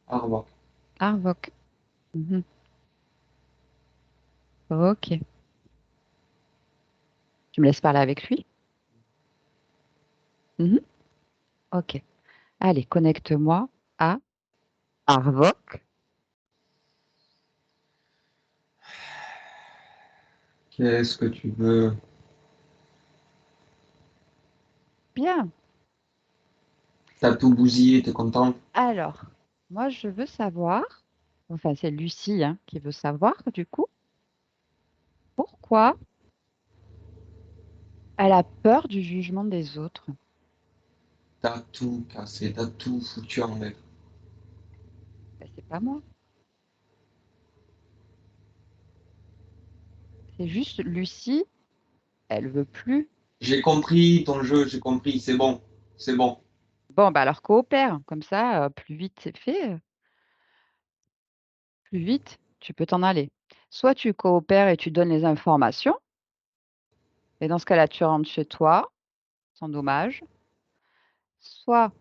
Arva. Arvok. Mhm. Ok. Tu me laisses parler avec lui? Mhm. Ok. Allez, connecte-moi à Arvok. Qu'est-ce que tu veux? Bien. T'as tout bousillé, t'es content? Alors, moi, je veux savoir, enfin, c'est Lucie, hein, qui veut savoir, du coup, pourquoi elle a peur du jugement des autres. T'as tout cassé, t'as tout foutu en l'air. Ben, c'est pas moi. C'est juste Lucie, elle veut plus. J'ai compris ton jeu, j'ai compris, c'est bon, c'est bon. Bon, bah alors coopère. Comme ça, plus vite c'est fait, plus vite tu peux t'en aller. Soit tu coopères et tu donnes les informations, et dans ce cas-là, tu rentres chez toi, sans dommage. Soit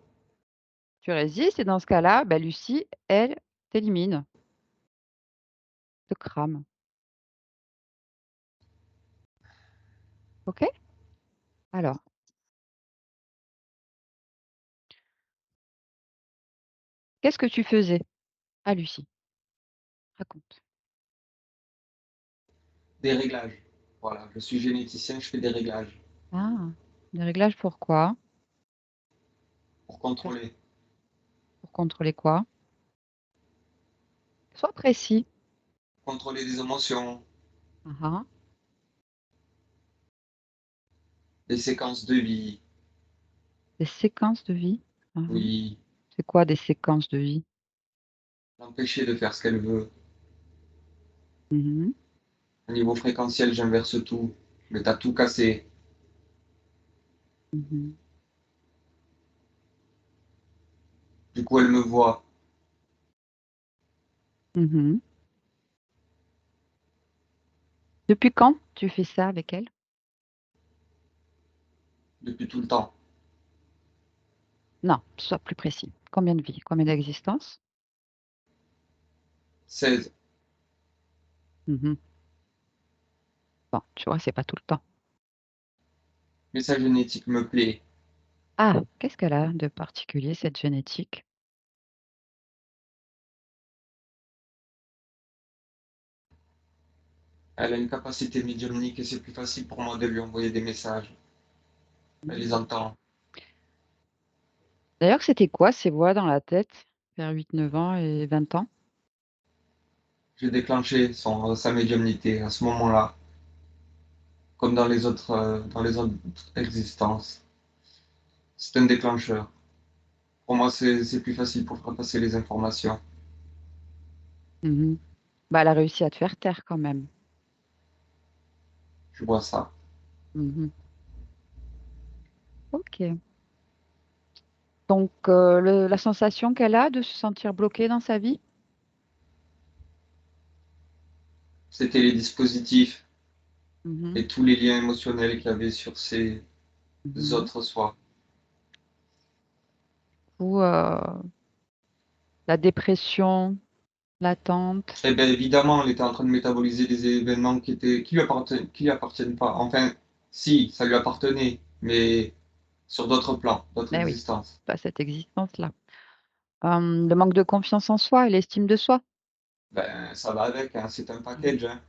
tu résistes, et dans ce cas-là, bah, Lucie, elle, t'élimine, te crame. OK? Alors, qu'est-ce que tu faisais à Lucie? Raconte. Des réglages. Voilà, je suis généticien, je fais des réglages Ah, des réglages pourquoi? pour Faire contrôler. pour contrôler quoi? Sois précis. Contrôler des émotions, Ah ah. des séquences de vie. Des séquences de vie? Ah ah. Oui, C'est quoi des séquences de vie? l'empêcher de faire ce qu'elle veut. Mmh. Au niveau fréquentiel, j'inverse tout. Mais t'as tout cassé. Mmh. Du coup, elle me voit. Mmh. Depuis quand tu fais ça avec elle? depuis tout le temps. Non, sois plus précis. Combien de vies? Combien d'existences? 16. Mhm. Bon, tu vois, c'est pas tout le temps. Mais sa génétique me plaît. Ah, qu'est-ce qu'elle a de particulier, cette génétique? Elle a une capacité médiumnique et c'est plus facile pour moi de lui envoyer des messages. Elle les Mhm. entend. D'ailleurs, c'était quoi ces voix dans la tête vers 8, 9 ans et 20 ans? J'ai déclenché sa médiumnité à ce moment-là, comme dans les autres existences. C'est un déclencheur. Pour moi, c'est plus facile pour faire passer les informations. Mhm. Bah, elle a réussi à te faire taire quand même. Je vois ça. Mhm. Ok. Donc, la sensation qu'elle a de se sentir bloquée dans sa vie? C'était les dispositifs Mhm. et tous les liens émotionnels qu'il y avait sur ces Mhm. autres soi. Ou la dépression, l'attente. Eh bien, évidemment, elle était en train de métaboliser des événements qui lui appartiennent pas. Enfin, si, ça lui appartenait, mais sur d'autres plans, d'autres Eh oui, existences. pas cette existence-là. Le manque de confiance en soi et l'estime de soi. Ben, ça va avec, hein, c'est un Mhm. package, hein.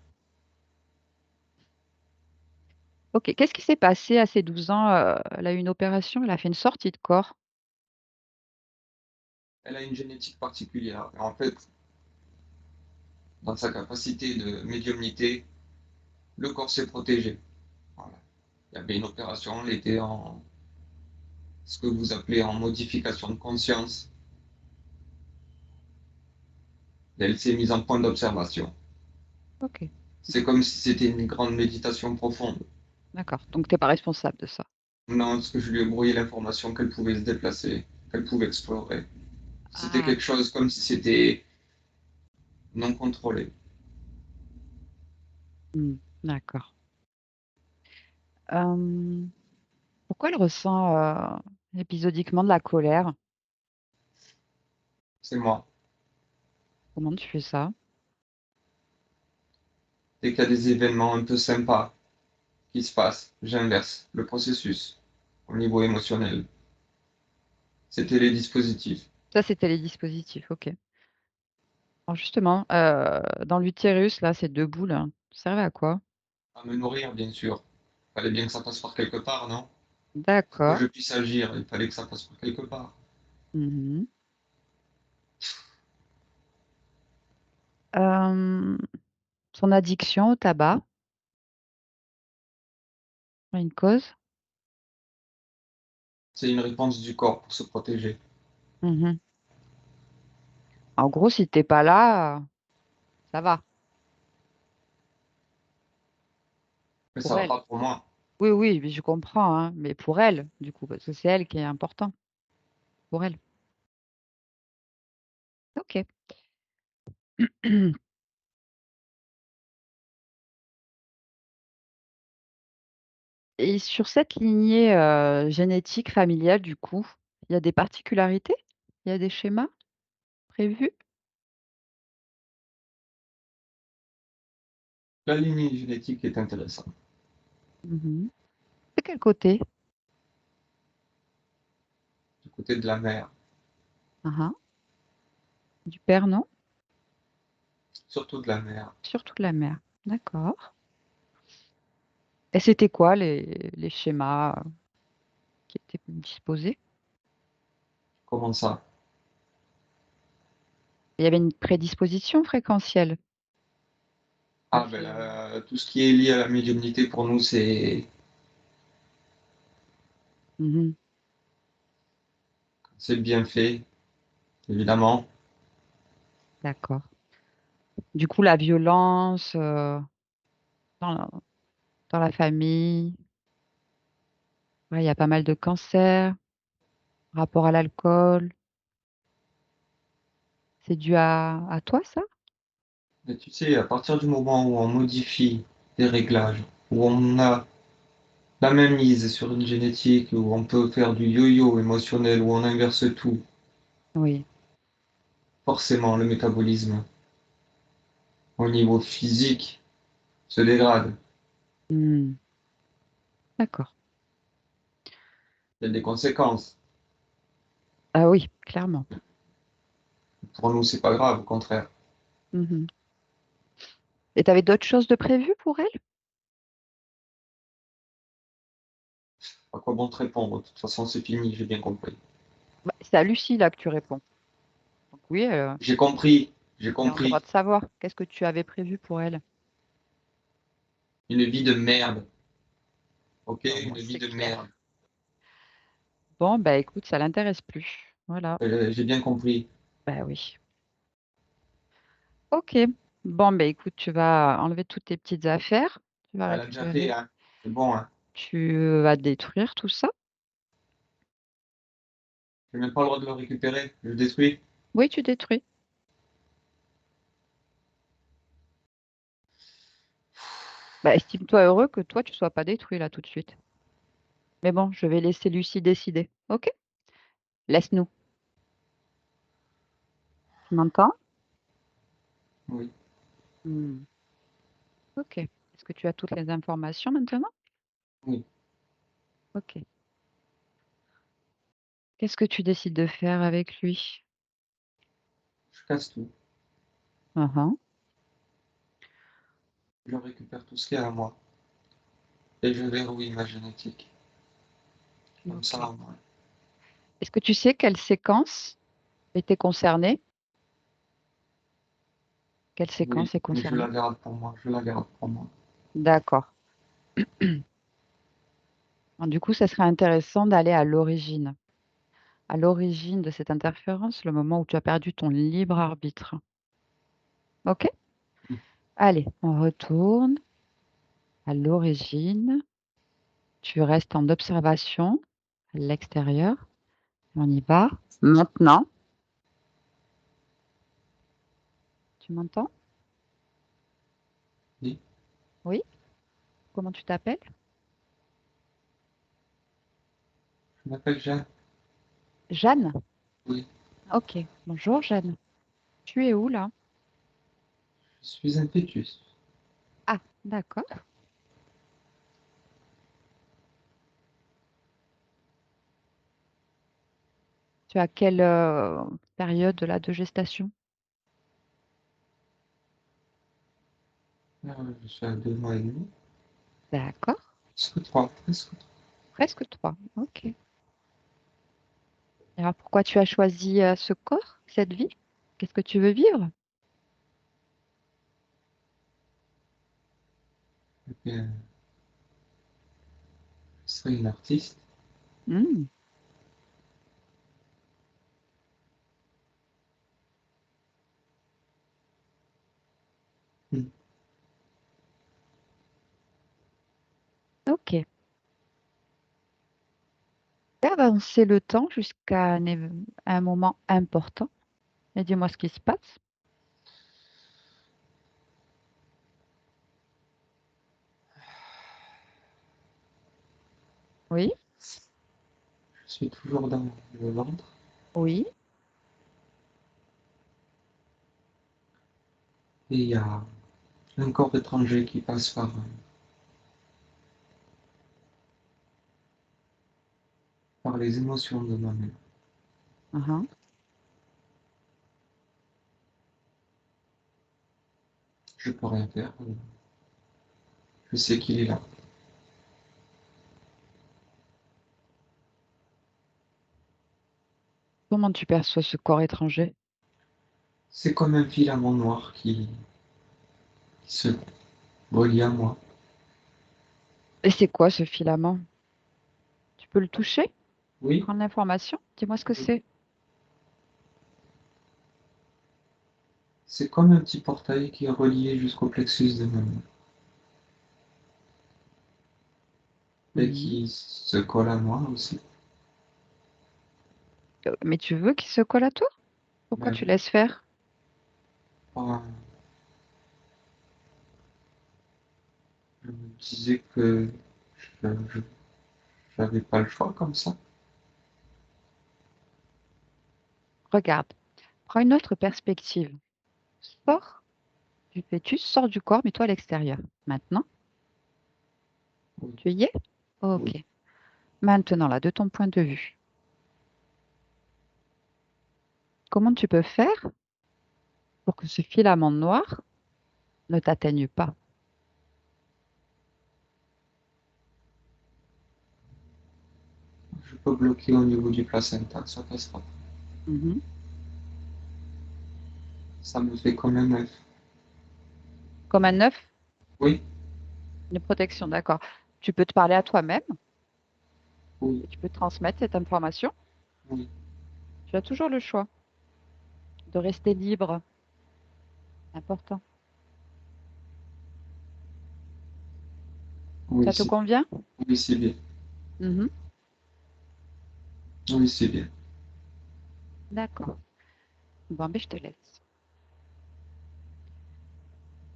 Ok, qu'est-ce qui s'est passé à ses 12 ans? Elle a eu une opération, elle a fait une sortie de corps. Elle a une génétique particulière. En fait, dans sa capacité de médiumnité, le corps s'est protégé. Voilà. Il y avait une opération, elle était en ce que vous appelez en modification de conscience. Et elle s'est mise en point d'observation. Ok, C'est comme si c'était une grande méditation profonde. d'accord. Donc, t'es pas responsable de ça. Non, parce que je lui ai brouillé l'information qu'elle pouvait se déplacer, qu'elle pouvait explorer. C'était Ah, quelque chose comme si c'était non contrôlé. hmm, d'accord. Euh, Pourquoi elle ressent épisodiquement de la colère? C'est moi. Comment tu fais ça? Dès qu'il y a des événements un peu sympas qui se passent, j'inverse le processus au niveau émotionnel. C'était les dispositifs. Ça, c'était les dispositifs, ok. Alors justement, dans l'utérus, là, ces deux boules, hein, ça servait à quoi? À me nourrir, bien sûr. Fallait bien que ça passe par quelque part, non? Pour que D'accord. je puisse agir, il fallait que ça passe par quelque part. Mhm. Euh, Son addiction au tabac, une cause? C'est une réponse du corps pour se protéger. Mhm. En gros, si t'es pas là, ça va Mais pour ça va elle. pas pour moi. Oui, oui, mais je comprends, hein, mais pour elle, du coup, parce que c'est elle qui est important pour elle. Ok. Et sur cette lignée génétique familiale, du coup, il y a des particularités? Il y a des schémas prévus? La lignée génétique est intéressante. Mhm. De quel côté? Du côté de la mère, Ah, ah. Du père, non? surtout de la mère. Surtout de la mère. D'accord. Et c'était quoi les schémas qui étaient disposés? Comment ça? Il y avait une prédisposition fréquentielle à Ah ben faire. tout ce qui est lié à la médiumnité pour nous, Mhm. c'est bien fait, évidemment. D'accord. Du coup, la violence dans la, dans la famille, ouais, il y a pas mal de cancers, rapport à l'alcool. C'est dû à toi, ça? Mais tu sais, à partir du moment où on modifie des réglages, où on a la même mise sur une génétique, où on peut faire du yo-yo émotionnel, où on inverse tout, Oui. forcément le métabolisme au niveau physique se dégrade. Mmh. D'accord. Il y a des conséquences. Ah oui, clairement. Pour nous, c'est pas grave, au contraire. Mmh. Et tu avais d'autres choses de prévues pour elle? À quoi bon te répondre? De toute façon, c'est fini, j'ai bien compris. Bah, c'est à Lucie là que tu réponds. Donc oui, J'ai compris, j'ai elle a le droit compris. de savoir. Qu'est-ce que tu avais prévu pour elle? Une vie de merde, ok? Au Une moins vie c'est de clair. merde. Bon, bah écoute, ça l'intéresse plus. Voilà. J'ai bien compris. Bah oui. OK. Bon, bah écoute, tu vas enlever toutes tes petites affaires. Tu vas Elle a déjà fait, récupérer. hein. C'est bon, hein. Tu vas détruire tout ça. J'ai même pas le droit de le récupérer. Je le détruis. Oui, tu détruis. Bah, estime-toi heureux que toi, tu sois pas détruit là tout de suite. Mais bon, je vais laisser Lucie décider. OK? Laisse-nous. Tu m'entends? Oui, Hmm. OK. Est-ce que tu as toutes les informations maintenant? oui. OK. Qu'est-ce que tu décides de faire avec lui? Je casse tout. Uhum. Je récupère tout ce qu'il y a à moi. Et je verrouille ma génétique. Comme OK. ça, moi. Est-ce que tu sais quelle séquence était concernée? Quelle Oui, séquence est mais je la concernée? garde pour moi. Je la garde pour moi. D'accord. Du coup, ça serait intéressant d'aller à l'origine de cette interférence, le moment où tu as perdu ton libre arbitre. OK? Allez, on retourne à l'origine. Tu restes en observation à l'extérieur. On y va. Maintenant, tu m'entends? Oui, Oui? Comment tu t'appelles? je m'appelle Jeanne. Jeanne. Oui, OK. Bonjour Jeanne. Tu es où là? je suis un fœtus. Ah, d'accord. Tu as quelle période là de gestation? Je suis à 2 mois et demi. D'accord. Presque trois, presque trois. Presque 3. OK. Alors pourquoi tu as choisi ce corps, cette vie? Qu'est-ce que tu veux vivre? Eh bien, je serai une artiste. Hmm, Hmm. OK. Fais avancer le temps jusqu'à un moment important et dis-moi ce qui se passe. Oui, Je suis toujours dans le ventre. oui. Et il y a un corps étranger qui passe par les émotions de ma mère. Uhum. Je peux rien faire. Je sais qu'il est là. Comment tu perçois ce corps étranger? C'est comme un filament noir qui se relie à moi. Et c'est quoi ce filament? Tu peux le toucher? Oui, Prendre l'information? Dis-moi ce que c'est. c'est comme un petit portail qui est relié jusqu'au plexus de ma main et Mhm. qui se colle à moi aussi. Mais tu veux qu'il se colle à toi? Pourquoi Ben tu oui, laisses faire? pas, disais que je j'avais pas le choix comme ça. Regarde, prends une autre perspective. Sors du fœtus, sors du corps, mets-toi à l'extérieur. Maintenant, Oui, tu y es? oui. Ok. Maintenant, là, de ton point de vue, comment tu peux faire pour que ce filament noir ne t'atteigne pas? Je peux bloquer au niveau du placenta, ça passera. Mhm. Ça me fait quand même œuf. Comme un œuf, Oui, une protection, d'accord. Tu peux te parler à toi-même oui, et tu peux transmettre cette information. oui, Tu as toujours le choix de rester libre. Important. oui, Ça te convient? oui, c'est bien. Mhm. Oui, c'est bien. D'accord. Bon, ben, je te laisse.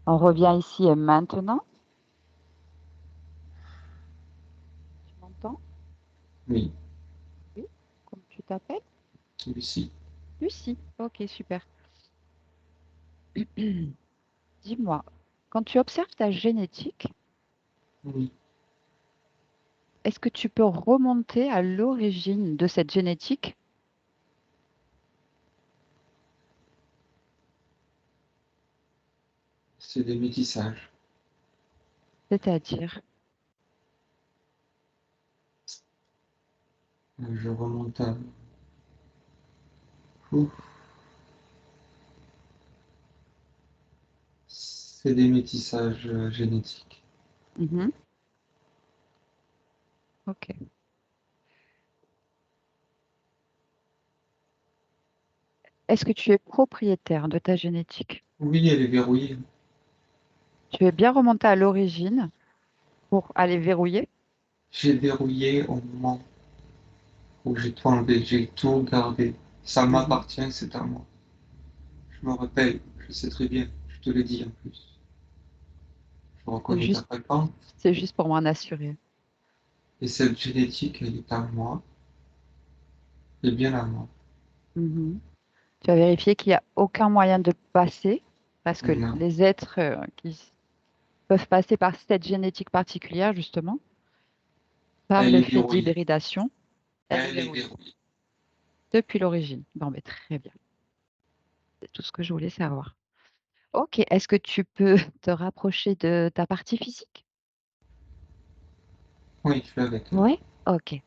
On revient ici et maintenant. Tu m'entends? Oui, Oui. Comment tu t'appelles? oui, si. Lucie. Ok, super. Dis-moi, quand tu observes ta génétique, Oui, est-ce que tu peux remonter à l'origine de cette génétique? c'est des métissages. C'est-à-dire, Je remonte à... Ouf, c'est des métissages génétiques. mhm, ok. Est-ce que tu es propriétaire de ta génétique? Oui, elle est verrouillée. Tu es bien remonté à l'origine pour aller verrouiller? J'ai verrouillé au moment où j'ai tout enlevé, j'ai tout gardé. Ça Mhm. m'appartient, c'est à moi. Je me rappelle, je sais très bien, je te l'ai dit en plus. Je C'est reconnais ta juste, fréquence. c'est juste pour m'en assurer. Et cette génétique, elle est à moi, et bien à moi. Mhm. Tu as vérifié qu'il n'y a aucun moyen de passer, parce que Non, les êtres qui peuvent passer par cette génétique particulière, justement, par elle le est fait verrouillée. d'hybridation, elle est Elle est verrouillée verrouillée. depuis l'origine. Bon, mais très bien. C'est tout ce que je voulais savoir. Ok, est-ce que tu peux te rapprocher de ta partie physique? Oui, je suis avec elle. Oui. Ok.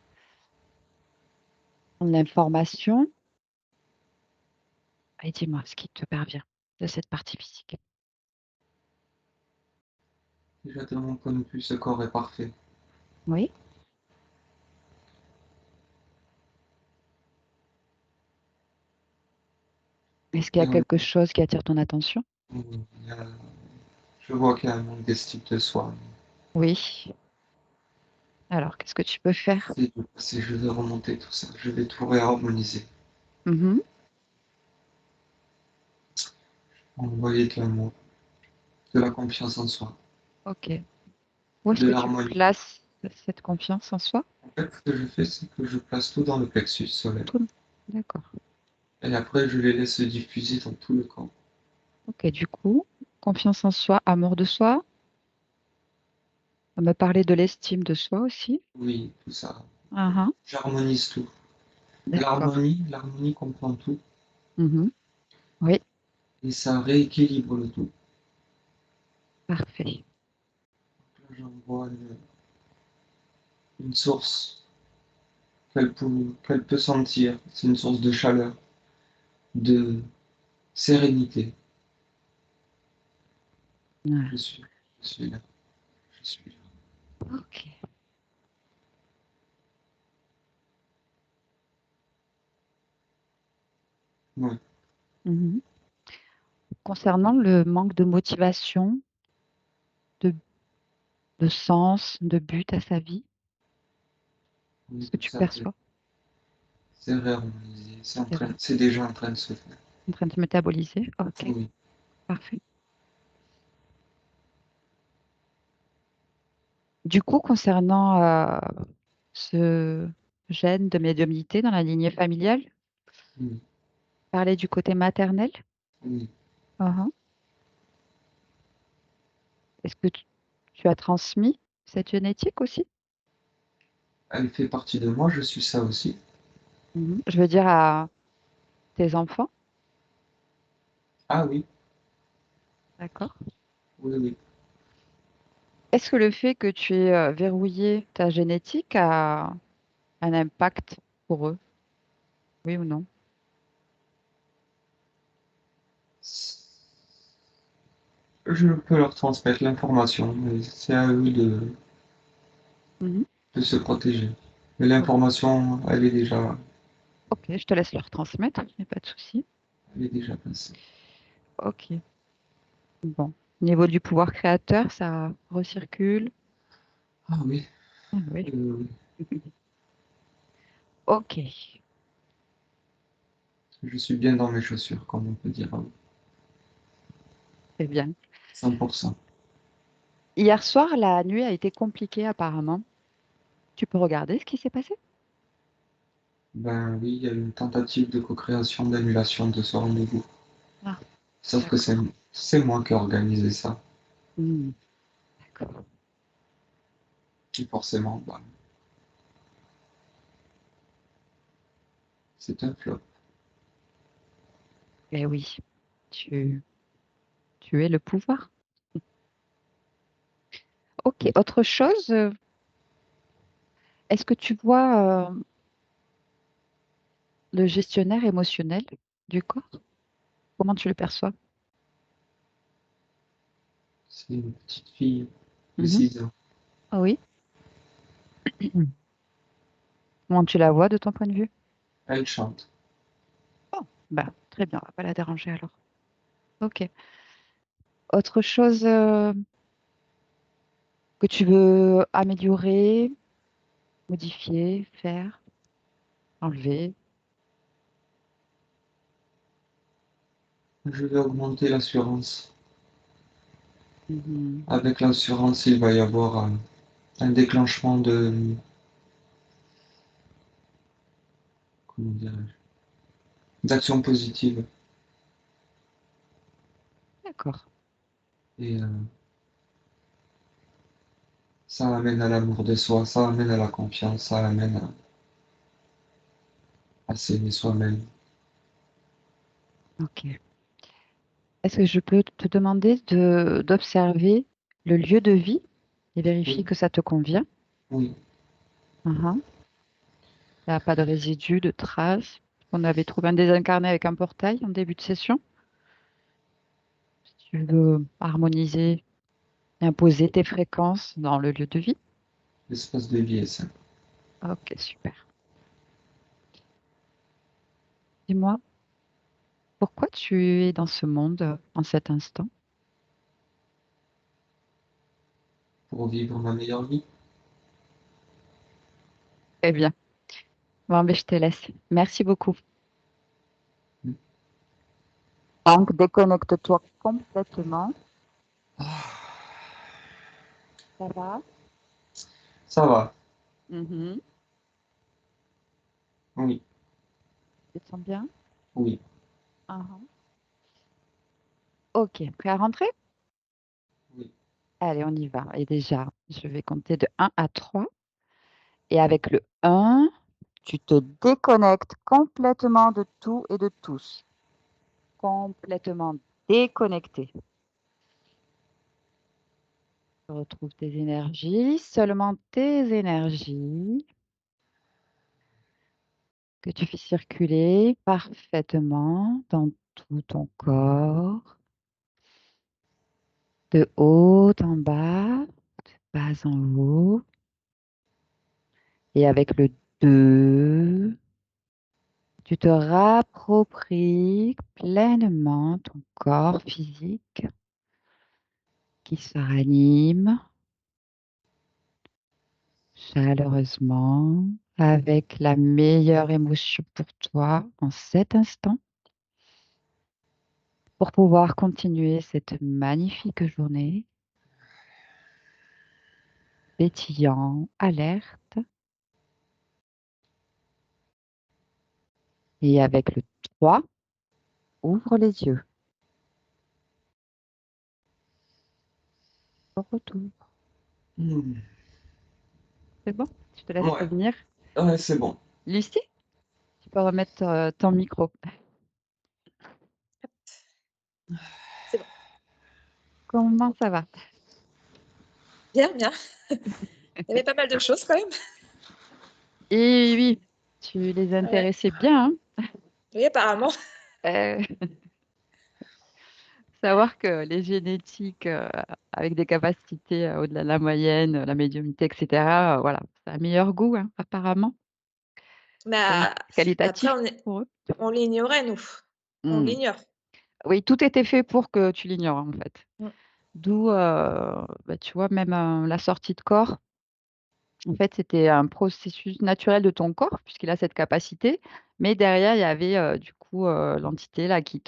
L'information, et dis-moi ce qui te parvient de cette partie physique. Déjà, de mon point de vue, ce corps est parfait. Oui. Est-ce qu'il y Et a quelque chose qui attire ton attention? il y a- je vois qu'il y a un manque d'estime de soi. Oui. Alors, qu'est-ce que tu peux faire? Je vais remonter tout ça, je vais tout réharmoniser. Mhm. Envoyer de l'amour, de la confiance en soi, Ok. Où est-ce de que tu l'harmonie. places cette confiance en soi? En fait, ce que je fais, c'est que je place tout dans le plexus solaire. Tout- D'accord. Et après, je les laisse se diffuser dans tout le corps. Ok, du coup, confiance en soi, amour de soi. On me parler de l'estime de soi aussi. Oui, tout ça. Ah, ah. J'harmonise tout. D'accord. L'harmonie comprend tout. Mhm. Oui, Et ça rééquilibre le tout. parfait. Là, j'envoie une source qu'elle peut sentir. C'est une source de chaleur, de sérénité. Ah, Je suis, je suis là, je suis là. ok. Oui, Mhm. Concernant le manque de motivation, de, de sens, de but à sa vie, oui, est-ce que tout tu ça, perçois c'est réharmonisé. c'est vrai, C'est déjà en train de se faire. en train de se métaboliser? Ok, Oui, parfait. Du coup, concernant ce gène de médiumnité dans la lignée familiale, Oui, parler du côté maternel. oui. Uhum. Est-ce que tu as transmis cette génétique aussi? Elle fait partie de moi, je suis ça aussi. Mhm. Je veux dire à tes enfants, Ah oui, d'accord? oui, oui. Est-ce que le fait que tu aies verrouillé ta génétique a un impact pour eux? Oui ou non? Je peux leur transmettre l'information, mais c'est à eux Mhm. de se protéger. Mais O- l'information, Ok, je te laisse leur transmettre, il n'y a pas de souci. elle est déjà passée. Ok, bon. Au niveau du pouvoir créateur, ça recircule. Ah oui, Ah oui. oui. Ok, Je suis bien dans mes chaussures, comme on peut dire, à c'est bien. 100%. Hier soir, la nuit a été compliquée apparemment. Tu peux regarder ce qui s'est passé? Ben oui, il y a eu une tentative de co-création d'annulation de ce rendez-vous. Ah, Sauf que d'accord. c'est moi qui ai organisé ça. Hmm, d'accord. Et forcément, bah, c'est un flop. Eh oui, tu, tu es le pouvoir. Ok, Oui. autre chose, est-ce que tu vois le gestionnaire émotionnel du corps? Comment tu le perçois? C'est une petite fille de Mhm. 6 ans. Ah oui. Comment tu la vois de ton point de vue? Elle chante. Oh, bah, très bien, on va pas la déranger alors. Ok. Autre chose que tu veux améliorer, modifier, faire, enlever? Je vais augmenter l'assurance. Mhm. Avec l'assurance, il va y avoir un déclenchement comment dirais-je, d'actions positives. D'accord. Et ça amène à l'amour de soi, ça amène à la confiance, ça amène à s'aimer soi-même. Ok. Est-ce que je peux te demander d'observer le lieu de vie et vérifier Oui, que ça te convient? oui. Mhm. Il n'y a pas de résidus, de traces. On avait trouvé un désincarné avec un portail en début de session. Si tu veux harmoniser et imposer tes fréquences dans le lieu de vie. L'espace de vie est simple. Ok, super. Dis-moi, pourquoi tu es dans ce monde en cet instant? Pour vivre ma meilleure vie. Eh bien, bon, ben, je te laisse. Merci beaucoup. Donc, déconnecte-toi complètement. Ça va? Ça va, Mhm. oui, Tu te sens bien? oui, Mhm. Ok, prêt à rentrer? oui. Allez, on y va. Et déjà, je vais compter de 1 à 3. Et avec le 1, tu te déconnectes complètement de tout et de tous. Complètement déconnecté. Tu retrouves tes énergies, seulement tes énergies que tu fais circuler parfaitement dans tout ton corps, de haut en bas, bas en haut. Et avec le 2, tu te rappropries pleinement ton corps physique qui se ranime chaleureusement avec la meilleure émotion pour toi en cet instant pour pouvoir continuer cette magnifique journée pétillant, alerte. Et avec le 3, ouvre les yeux. Au retour. Mmh. C'est bon? Je te laisse Ouais, revenir. ouais, c'est bon. Lucie, tu peux remettre, ton micro. C'est bon. Comment ça va? Bien, bien. Il y avait pas mal de choses quand même. Et oui, tu les Ouais. intéressais bien, hein? Oui, apparemment. Heu, savoir que les génétiques, avec des capacités, au-delà de la moyenne, la médiumnité et cetera, voilà, ça a meilleur goût, hein, apparemment. Mais après Qualitatif pour eux. on l'ignorait nous. On Mmh. l'ignore. Oui, tout était fait pour que tu l'ignores, en fait. Mmh. D'où, bah, tu vois, même, la sortie de corps, en fait, c'était un processus naturel de ton corps puisqu'il a cette capacité, mais derrière, il y avait, du coup, l'entité là qui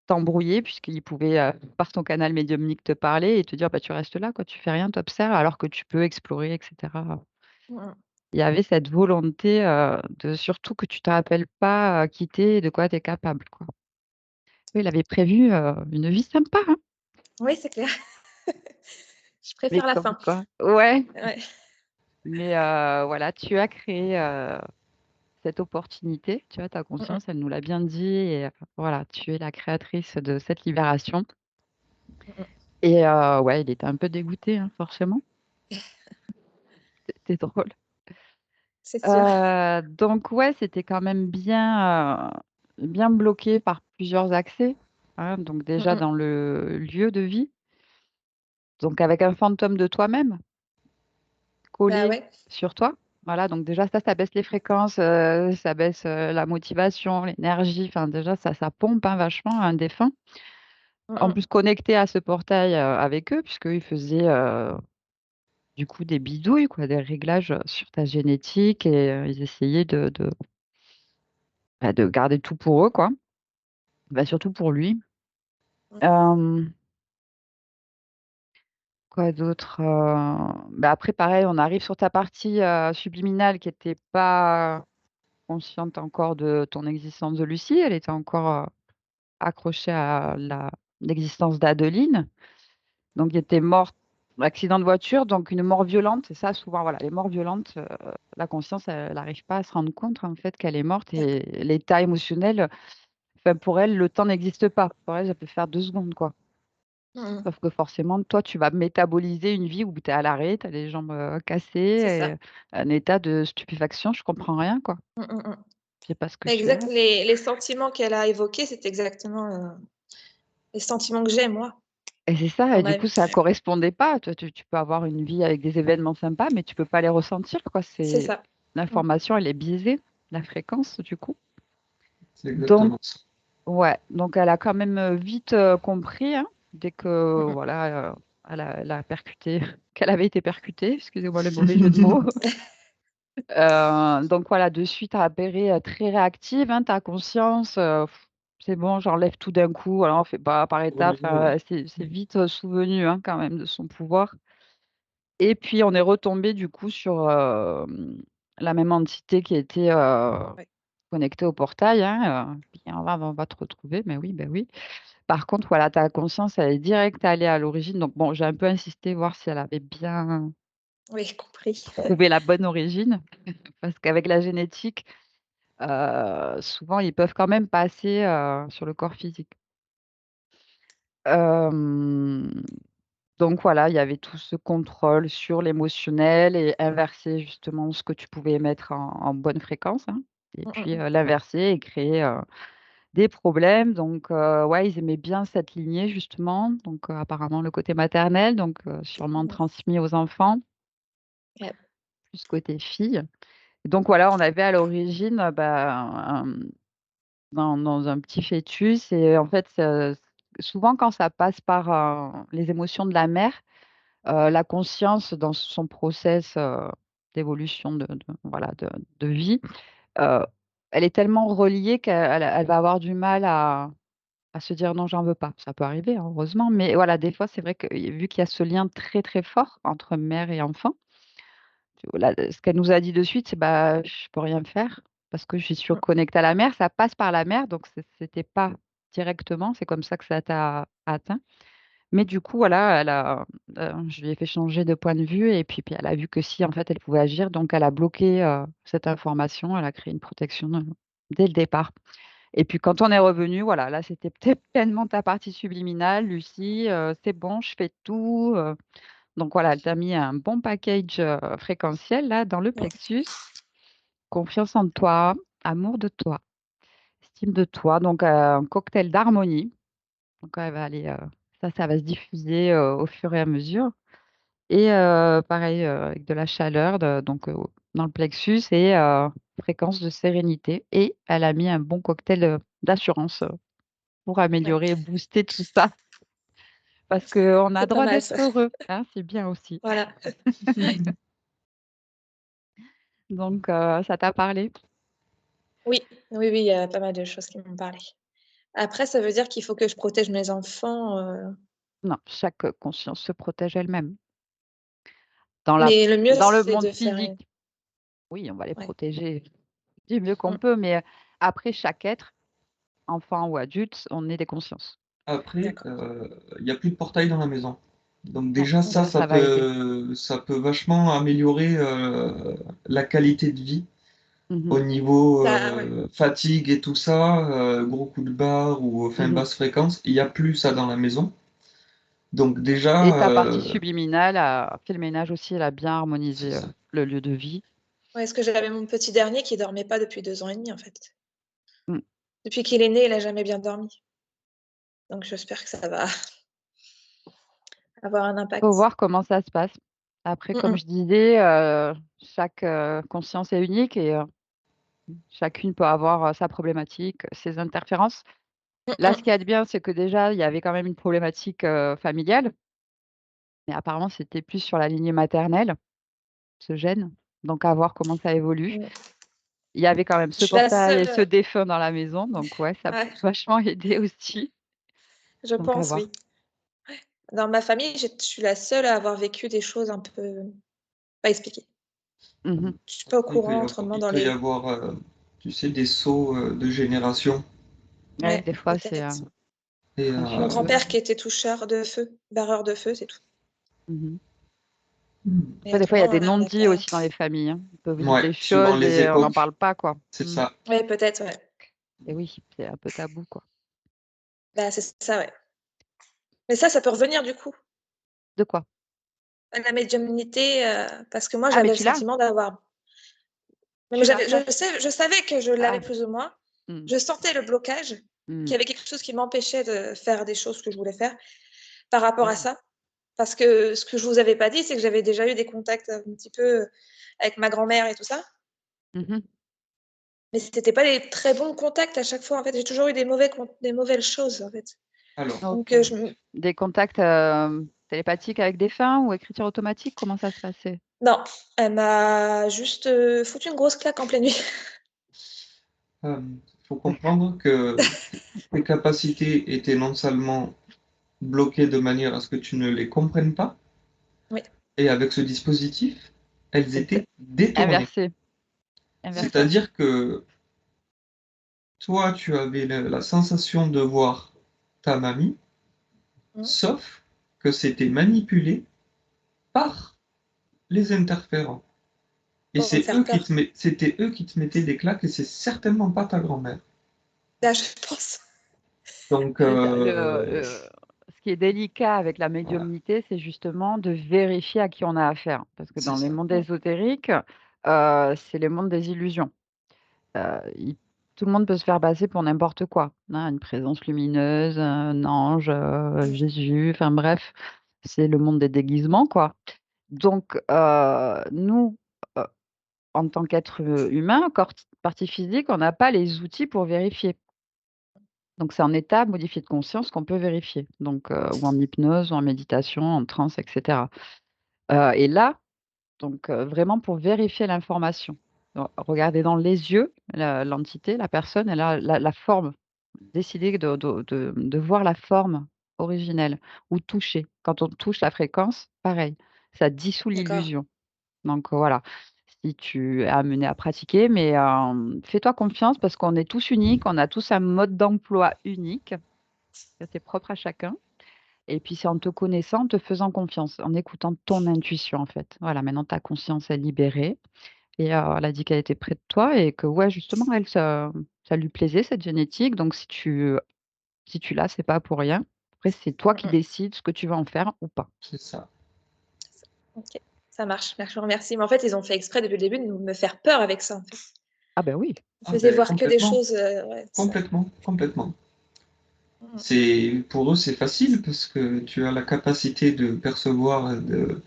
t'embrouillait puisqu'il pouvait, par ton canal médiumnique te parler et te dire: «Bah, tu restes là, quoi, tu fais rien, tu observes alors que tu peux explorer» et cetera. Mmh mh. Il y avait cette volonté, de surtout que tu te rappelles pas, qui tu es et de quoi tu es capable, quoi. Oui, il avait prévu, une vie sympa, hein? Oui, c'est clair. Je Mais préfère la comme fin. quoi ouais, Ouais. mais voilà, tu as créé, cette opportunité, tu vois? Ta Mmh mh. conscience, elle nous l'a bien dit et voilà, tu es la créatrice de cette libération Mmh mh. et ouais, il était un peu dégoûté, hein, forcément. C'était drôle. C'est sûr. Donc ouais, c'était quand même bien bloqué par plusieurs accès, hein. Donc Mmh déjà mh. dans le lieu de vie, donc avec un fantôme de toi-même Bah collé ouais. sur toi. Voilà, donc déjà ça baisse les fréquences, ça baisse, la motivation, l'énergie, enfin déjà ça pompe, hein, vachement un défunt. Mmh En mh. plus connecté à ce portail, avec eux puisqu'eux ils faisaient, du coup des bidouilles quoi, des réglages, sur ta génétique et ils essayaient de garder tout pour eux quoi. Bah, surtout pour lui. Mmh. Hem, quoi d'autre? Bah, après pareil, on arrive sur ta partie, subliminale qui était pas consciente encore de ton existence de Lucie. Elle était encore, accrochée à l'existence d'Adeline, donc il était morte accident de voiture, donc une mort violente et ça souvent voilà, les morts violentes, la conscience elle arrive pas à se rendre compte en fait qu'elle est morte et D'accord. l'état émotionnel, enfin pour elle, le temps n'existe pas. Pour elle, ça peut faire 2 secondes quoi. Mmh mh. Sauf que forcément, toi, tu vas métaboliser une vie où tu es à l'arrêt, tu as les jambes, cassées C'est ça. et un état de stupéfaction, je comprends rien, quoi. Mmh mh mh. Je sais pas ce que je fais Exact, là. les sentiments qu'elle a évoqués, c'est exactement, les sentiments que j'ai moi, Et c'est ça et dans du ma coup, vie. ça correspondait pas. Toi, tu peux avoir une vie avec des événements sympas, mais tu peux pas les ressentir, quoi. C'est C'est ça. Mmh. l'information, elle est biaisée, la fréquence, du coup. C'est Donc exactement ça. ouais, donc elle a quand même, vite, compris, hein, dès Mmh que mh. voilà, elle a percuté qu'elle avait été percutée, excusez-moi le mauvais jeu de mots. Donc voilà, de suite à apérer, très réactive, hein, tu conscience, «C'est bon, j'enlève tout d'un coup». Voilà, on fait pas par étapes, Oui, oui. c'est vite, souvenu, hein, quand même de son pouvoir et puis on est retombé du coup sur, la même entité qui était, Ouais. connectée au portail, hein, «Viens, on va te retrouver». Mais oui, ben oui. Par contre, voilà, ta conscience, elle est direct allée à l'origine donc bon, j'ai un peu insisté voir si elle avait bien Oui, compris. trouvé la bonne origine parce qu'avec la génétique, souvent, ils peuvent quand même passer, sur le corps physique. Hem, donc voilà, il y avait tout ce contrôle sur l'émotionnel et inverser justement ce que tu pouvais mettre en bonne fréquence, hein et Mmh mh puis, mh. l'inverser et créer, des problèmes donc ouais, ils aimaient bien cette lignée justement, donc apparemment le côté maternel donc sûrement Mmh. transmis aux enfants, Ouais. plus côté fille. Donc voilà, on avait à l'origine, bah, dans un petit fœtus et en fait, souvent quand ça passe par, les émotions de la mère, la conscience dans son process, d'évolution de voilà, de vie, heu, elle est tellement reliée qu'elle va avoir du mal à se dire: «Non, j'en veux pas». Ça peut arriver, hein, heureusement, mais voilà, des fois, c'est vrai que vu qu'il y a ce lien très, très fort entre mère et enfant, voilà, ce qu'elle nous a dit de suite, c'est: «Bah, je peux rien faire parce que je suis Mmh. connectée à la mer». Ça passe par la mer, donc c'était pas directement, c'est comme ça que ça t'a atteint. Mais du coup, voilà, je lui ai fait changer de point de vue et puis elle a vu que si, en fait, elle pouvait agir, donc elle a bloqué, cette information. Elle a créé une protection, dès le départ. Et puis quand on est revenu, voilà, là, c'était peut-être pleinement ta partie subliminale: «Lucie, c'est bon, je fais tout», donc voilà, elle t'a mis un bon package, fréquentiel là, dans le Mmh. plexus. Confiance en toi, amour de toi, estime de toi, donc un cocktail d'harmonie. Donc elle va aller, ça va se diffuser, au fur et à mesure et pareil, avec de la chaleur donc dans le plexus et fréquence de sérénité et elle a mis un bon cocktail, d'assurance, pour Ouais, améliorer, booster tout ça parce qu'on a c'est pas droit mal ça. d'être heureux, hein, c'est bien aussi. Voilà. Donc ça t'a parlé? Oui, oui, oui, il y a pas mal de choses qui m'ont parlé. Après, ça veut dire qu'il faut que je protège mes enfants, Non, chaque, conscience se protège elle-même. Dans la mais le mieux, dans le c'est monde de faire physique, oui, on va les ouais. protéger du mieux qu'on Mmh. peut, mais après chaque être, enfant ou adulte, on est des consciences. Après, D'accord. il y a plus de portail dans la maison. Donc Ouais, déjà ça, ça va aider. ça peut vachement améliorer, la qualité de vie Mmh au mh. niveau, Ah ouais. fatigue et tout ça, gros coup de barre ou enfin Mmh. basse fréquence, il y a plus ça dans la maison. Donc Et déjà, ta partie subliminale a fait le ménage aussi, elle a bien c'est harmonisé, ça. le lieu de vie. Ouais, parce que j'avais mon petit dernier qui dormait pas depuis 2 ans et demi, en fait. Mmh. Depuis qu'il est né, il a jamais bien dormi. Donc j'espère que ça va avoir un Faut impact. voir comment ça se passe. Après, Mmh comme mh. je disais, chaque, conscience est unique et chacune peut avoir, sa problématique, ses interférences. Mmh Là, ce mh. qu'il y a de bien, c'est que déjà, il y avait quand même une problématique, familiale, mais apparemment, c'était plus sur la lignée maternelle, ce gène, donc à voir comment ça évolue. Mmh. Il y avait quand même Je ce suis la portail et seule, ce défunt dans la maison, donc ouais, ça peut ouais, vachement aider aussi, je donc à pense, voir. oui. Dans ma famille, je suis la seule à avoir vécu des choses un peu pas expliquées. Mmh mh. Je suis pas au Il peut y courant avoir autrement il dans peut y les avoir, tu sais, des sauts, de génération Ouais, ouais, des fois, c'est, peut-être. et quand tu Mon veux. grand-père qui était toucheur de feu, barreur de feu, c'est tout. Mmh mh. mmh, Mais Après, des fois, il y a autrement, des on n'a non-dits pas aussi dans les familles, hein. Ils peuvent vivre ouais, des suivant choses les et on n'en époques, parle pas, quoi. c'est Mmh. ça. ouais, peut-être, ouais. Et oui, c'est un peu tabou, quoi. Bah, c'est ça, ouais. Mais ça peut revenir du coup, De quoi? la médiumnité, parce que moi, Ah, mais j'avais le tu l'as? sentiment d'avoir non, mais Tu l'as, j'avais ça? je savais que je l'avais Ah. plus ou moins. Mmh. Je sentais le blocage, Mmh. qu'il y avait quelque chose qui m'empêchait de faire des choses que je voulais faire par rapport à Mmh. ça. Parce que ce que je vous avais pas dit, c'est que j'avais déjà eu des contacts un petit peu, avec ma grand-mère et tout ça, Mmh mh. mais c'était pas des très bons contacts à chaque fois, en fait. J'ai toujours eu des mauvaises choses, en fait. Alors, Donc OK. je me Des contacts, télépathiques avec des fins ou écriture automatique? Comment ça se passait? non, elle m'a juste, foutu une grosse claque en pleine nuit. faut comprendre que tes capacités étaient non seulement bloquées de manière à ce que tu ne les comprennes pas Oui, et avec ce dispositif, elles étaient détournées. Inversé, inversé. d'accord. C'est-à-dire que toi, tu avais la sensation de voir ta mamie, Mmh. sauf que c'était manipulé par les interférents et Pour me faire peur. c'était eux qui te mettaient des claques et c'est certainement pas ta grand-mère. Là, je pense. Donc C'est ça, ce qui est délicat avec la voilà, médiumnité, c'est justement de vérifier à qui on a affaire. Parce que c'est dans les ça. mondes Mmh. ésotériques, c'est le monde des illusions. Il Tout le monde peut se faire passer pour n'importe quoi, hein, une présence lumineuse, un ange, Jésus, enfin bref, c'est le monde des déguisements, quoi. Donc nous, heu, en tant qu'être, humain, corps partie physique, on n'a pas les outils pour vérifier. Donc c'est en état modifié de conscience qu'on peut vérifier, donc ou en hypnose ou en méditation, en transe et cetera. Et là, donc vraiment pour vérifier l'information, regarder dans les yeux l'entité, la personne, elle a la forme. décider de voir la forme originelle ou toucher. Quand on touche la fréquence, pareil, ça dissout D'accord. l'illusion. Donc voilà, si tu es amené à pratiquer, mais fais-toi confiance parce qu'on est tous uniques, on a tous un mode d'emploi unique, c'est propre à chacun. Et puis c'est en te connaissant, en te faisant confiance, en écoutant ton intuition en fait. Voilà, maintenant ta conscience est libérée et elle a dit qu'elle était près de toi et que ouais, justement, elle, ça lui plaisait cette génétique. Donc si tu l'as, c'est pas pour rien. Après, c'est toi qui Mmh. décides ce que tu vas en faire ou pas. C'est ça. OK, ça marche. Je vous remercie. Mais en fait, ils ont fait exprès depuis le début de me faire peur avec ça, en fait. Ah ben oui. Ils Ah faisaient ben voir que des complètement, choses, ouais, ça. complètement. Mmh. Pour eux, c'est facile parce que tu as la capacité de percevoir, et de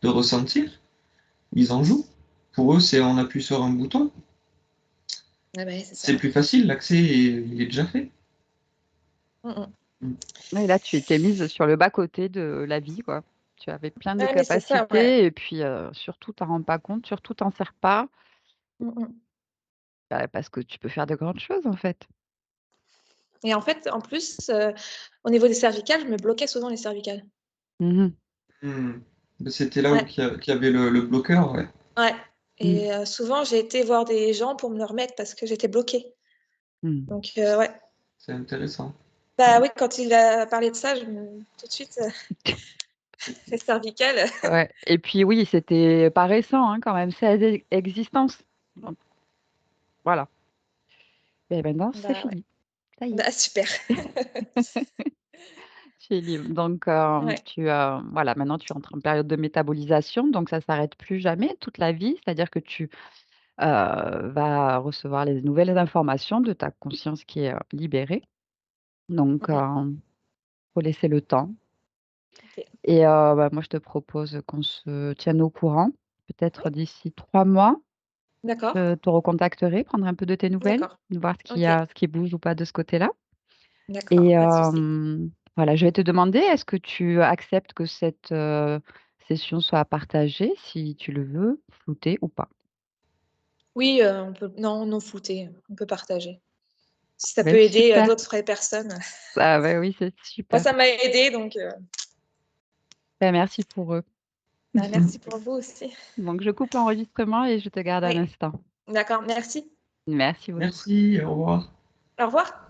ressentir. Ils en jouent. Pour eux, c'est on appuie sur un bouton. Ah ouais, c'est C'est ça. plus facile, l'accès il est déjà fait. Mmh mh. Mmh. Ouais, là, tu étais mise sur le bas-côté de la vie, quoi. Tu avais plein de Ouais, mais c'est ça, ouais. capacités et puis, surtout, tu rends pas compte, surtout t'en sers pas, Mmh mh. bah, parce que tu peux faire de grandes choses, en fait. Et en fait, en plus, au niveau des cervicales, je me bloquais souvent les cervicales. Mmh. Mmh. Bah, c'était là où Ouais, qu'il y avait le bloqueur, ouais. ouais. Mmh. Et souvent, j'ai été voir des gens pour me le remettre parce que j'étais bloquée. Mmh. Donc ouais. C'est intéressant. Bah oui, quand il a parlé de ça, tout de suite, les cervicales. Ouais et puis, oui, c'était pas récent, hein, quand même, c'est existence. Donc voilà et maintenant, c'est Bah ouais. fini. Ça y est, Bah super. tu es libre. Donc Ouais. voilà, maintenant, tu entres en période de métabolisation, donc ça s'arrête plus jamais, toute la vie. C'est-à-dire que tu va recevoir les nouvelles informations de ta conscience qui est, libérée. Donc, Mmh mh. faut laisser le temps OK. et bah, moi, je te propose qu'on se tienne au courant. Oui, Peut-être d'ici 3 mois, d'accord. je te recontacterai, prendre un peu de tes nouvelles, D'accord. voir OK. ce qui bouge ou pas de ce côté-là et D'accord, pas de souci. voilà, je vais te demander, est-ce que tu acceptes que cette, session soit partagée, si tu le veux, floutée ou pas? Oui, on peut non, non flouter, on peut partager. Si ça peut Beh, aider, super. d'autres personnes. Ah bah, oui, c'est Moi, super. ça m'a aidé donc Bah, merci pour eux. bah, merci pour vous aussi. Donc je coupe l'enregistrement et je te garde un Oui, instant. d'accord, merci. Merci beaucoup. Merci, au revoir. Au revoir.